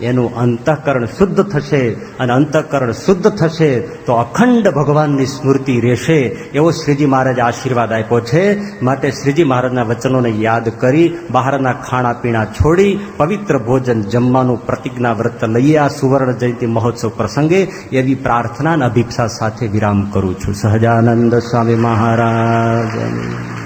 એનું અંતઃકરણ શુદ્ધ થશે, અને અંતઃકરણ શુદ્ધ થશે તો અખંડ ભગવાનની સ્મૃતિ રહેશે, એવો શ્રીજી મહારાજે આશીર્વાદ આપ્યો છે. માટે શ્રીજી મહારાજના વચનોને યાદ કરી બહારના ખાણા પીણા છોડી પવિત્ર ભોજન જમવાનું પ્રતિજ્ઞા વ્રત લઈએ આ સુવર્ણ જયંતિ મહોત્સવ પ્રસંગે, એવી પ્રાર્થના અને અભિપ્સા સાથે વિરામ કરું છું. સહજાનંદ સ્વામી મહારાજ.